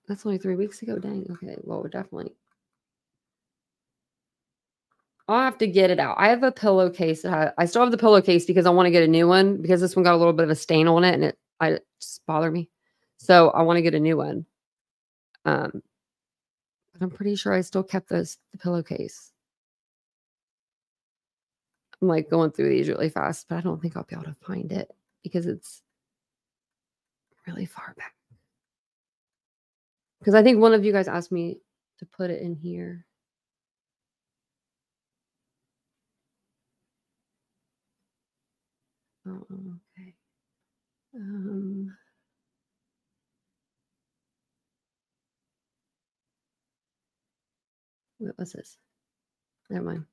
Speaker 1: that's only 3 weeks ago. Dang. Okay. Well, we're definitely. I'll have to get it out. I have a pillowcase. I still have the pillowcase because I want to get a new one because this one got a little bit of a stain on it and it just bothered me. So I want to get a new one. But I'm pretty sure I still kept the pillowcase. I'm like going through these really fast, but I don't think I'll be able to find it because it's really far back. Because I think one of you guys asked me to put it in here. Oh, okay. What was this? Never mind.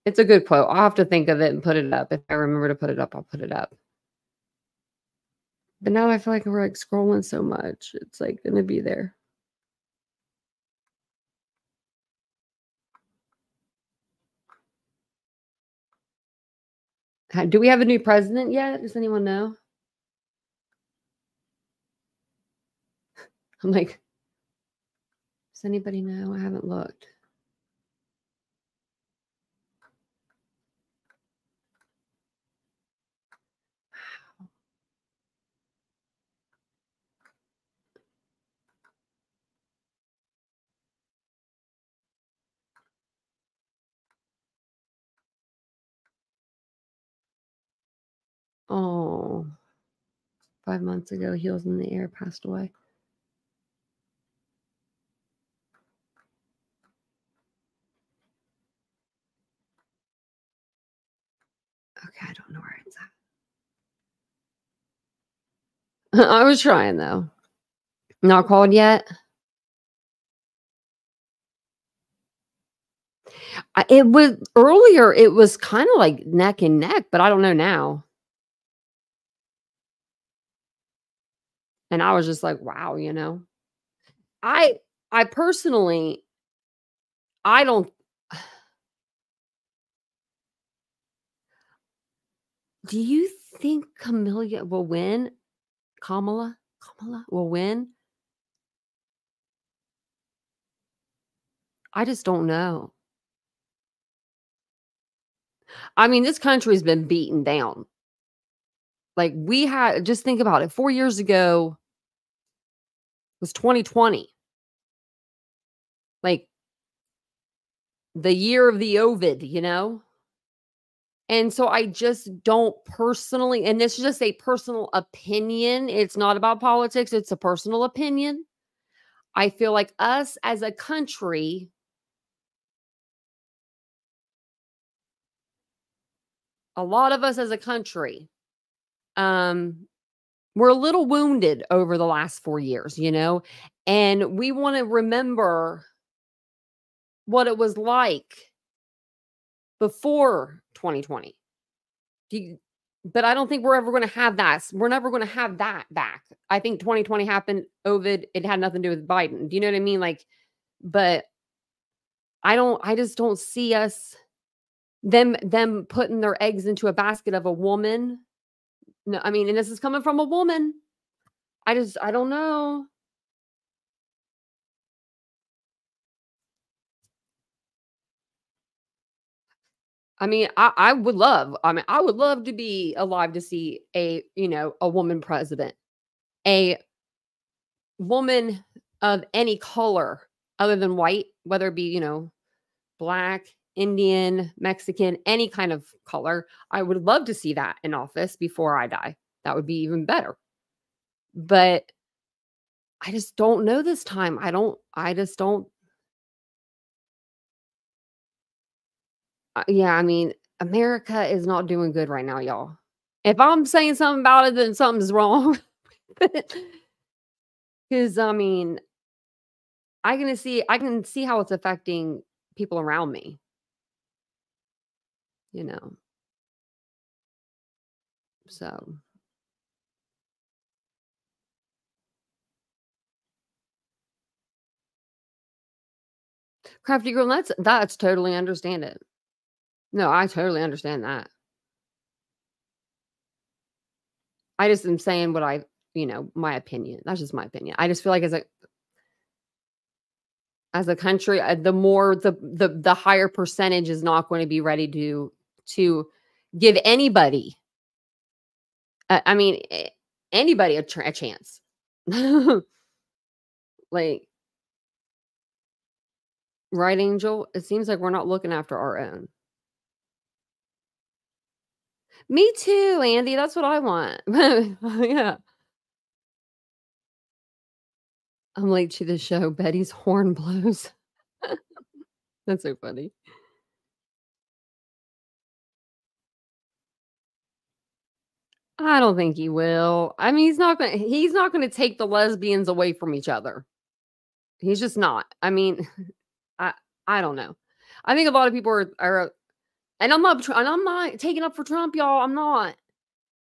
Speaker 1: It's a good quote. I'll have to think of it and put it up. If I remember to put it up, I'll put it up. But now I feel like we're like scrolling so much. It's like going to be there. Do we have a new president yet? Does anyone know? I'm like, does anybody know? I haven't looked. Oh. 5 months ago. He was in the air, passed away. Okay, I don't know where it's at. I was trying, though. Not called yet? It was earlier, it was kinda like neck and neck, but I don't know now. And I was just like, "Wow," you know? I I personally I don't do you think Camellia will win? Kamala will win? I just don't know. I mean, this country's been beaten down. Like, we had just think about it, 4 years ago was 2020, like, the year of the Ovid, you know? And so I just don't personally, and this is just a personal opinion, it's not about politics, it's a personal opinion. I feel like us as a country, a lot of us as a country, um, we're a little wounded over the last 4 years, you know? And we wanna remember what it was like before 2020. Do you but I don't think we're ever gonna have that. We're never gonna have that back. I think 2020 happened, Ovid, it had nothing to do with Biden. Do you know what I mean? Like, but I just don't see us them putting their eggs into a basket of a woman. No, I mean, and this is coming from a woman. I don't know. I would love to be alive to see a, you know, a woman president. A woman of any color other than white, whether it be, you know, black, Indian, Mexican, any kind of color. I would love to see that in office before I die. That would be even better. But I just don't know this time. I just don't. Yeah, I mean, America is not doing good right now, y'all. If I'm saying something about it, then something's wrong. Because I mean, I can see how it's affecting people around me, you know. So, crafty girl, that's totally understand it. No, I totally understand that. I just am saying what I, you know, my opinion. That's just my opinion. I just feel like as a country, the more the higher percentage is not going to be ready to give anybody, I mean, anybody a chance. Like, right, Angel? It seems like we're not looking after our own. Me too, Andy. That's what I want. Yeah. I'm late to the show. Betty's horn blows. That's so funny. I don't think he will. I mean, he's not gonna take the lesbians away from each other. He's just not. I mean, I I don't know. I think a lot of people are and I'm not taking up for Trump, y'all. I'm not.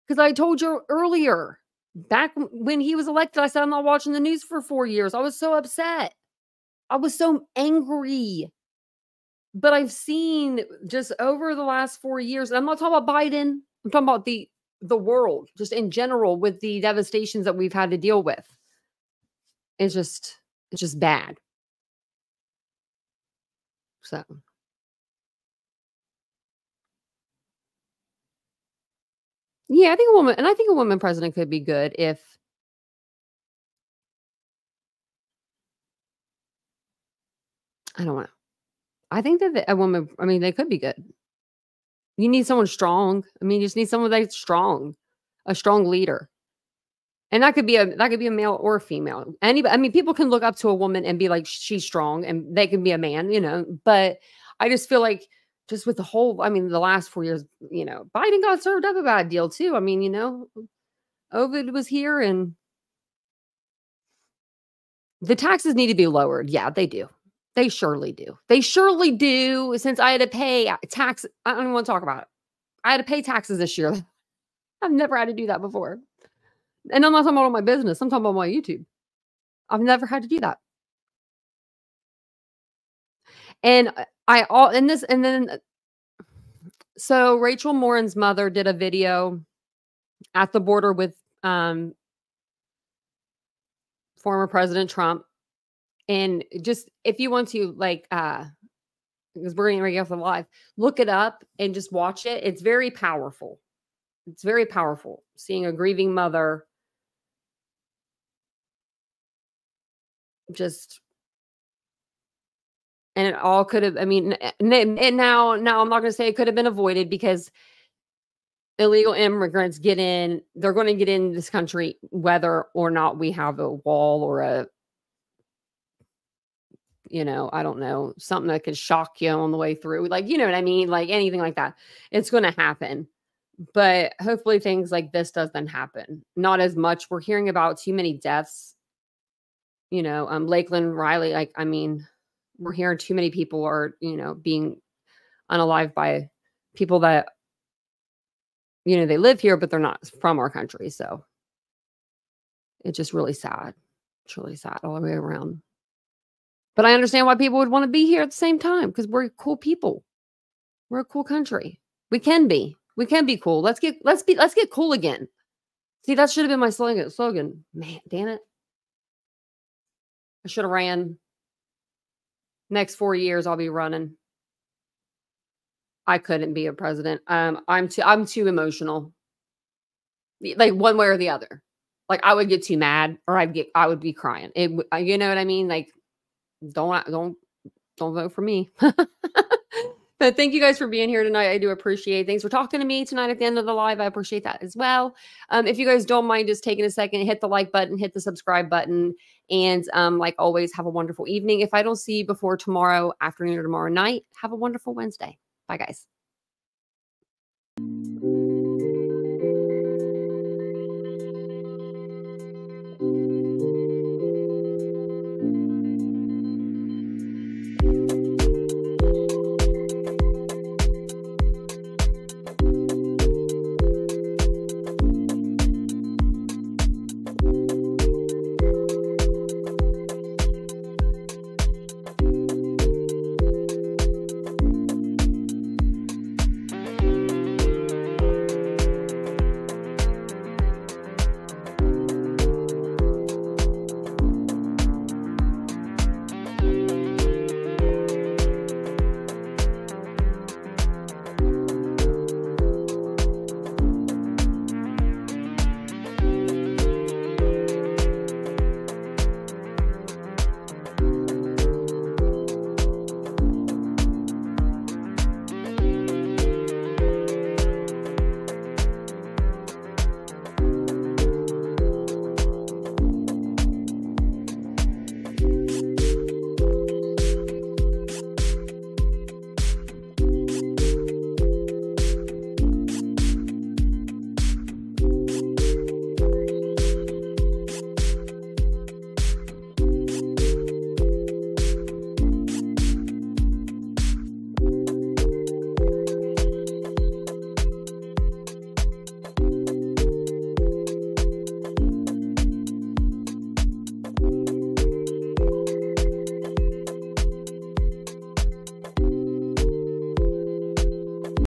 Speaker 1: Because I told you earlier, back when he was elected, I said I'm not watching the news for 4 years. I was so upset. I was so angry. But I've seen just over the last 4 years, and I'm not talking about Biden. I'm talking about the world, just in general, with the devastations that we've had to deal with. It's just bad. So, yeah, I think a woman president could be good if I don't know. I think that a woman, I mean, they could be good. You need someone strong. I mean, you just need someone that's strong, a strong leader. And that could be a male or a female. Anybody, I mean, people can look up to a woman and be like, she's strong, and they can be a man, but I just feel like just with the whole, I mean, the last 4 years, Biden got served up a bad deal too. I mean, Ovid was here, and the taxes need to be lowered. Yeah, they do. They surely do. They surely do. Since I had to pay tax, I don't even want to talk about it. I had to pay taxes this year. I've never had to do that before. And I'm not talking about my business. I'm talking about my YouTube. I've never had to do that. And so Rachel Morin's mother did a video at the border with former President Trump. And just, if you want to, because we're getting ready to go live, look it up and just watch it. It's very powerful. It's very powerful seeing a grieving mother and it all could have, I mean, and now I'm not going to say it could have been avoided, because illegal immigrants they're going to get in this country whether or not we have a wall or I don't know, something that could shock you on the way through. Like, you know what I mean? Like anything like that. It's going to happen. But hopefully things like this doesn't happen. Not as much. We're hearing about too many deaths. Lakeland Riley, we're hearing too many people are, being unalived by people that, they live here, but they're not from our country. So it's just really sad. It's really sad all the way around. But I understand why people would want to be here at the same time, because we're cool people. We're a cool country. We can be cool. Let's get cool again. See, that should have been my slogan. Man, damn it. I should have ran. Next 4 years, I'll be running. I couldn't be a president. I'm too emotional. Like one way or the other. Like I would get too mad, or I would be crying. You know what I mean? Like, don't vote for me. But thank you guys for being here tonight. I do appreciate it. Thanks for talking to me tonight at the end of the live. I appreciate that as well. If you guys don't mind just taking a second, hit the like button, hit the subscribe button. And like always, have a wonderful evening. If I don't see you before tomorrow afternoon or tomorrow night, have a wonderful Wednesday. Bye, guys.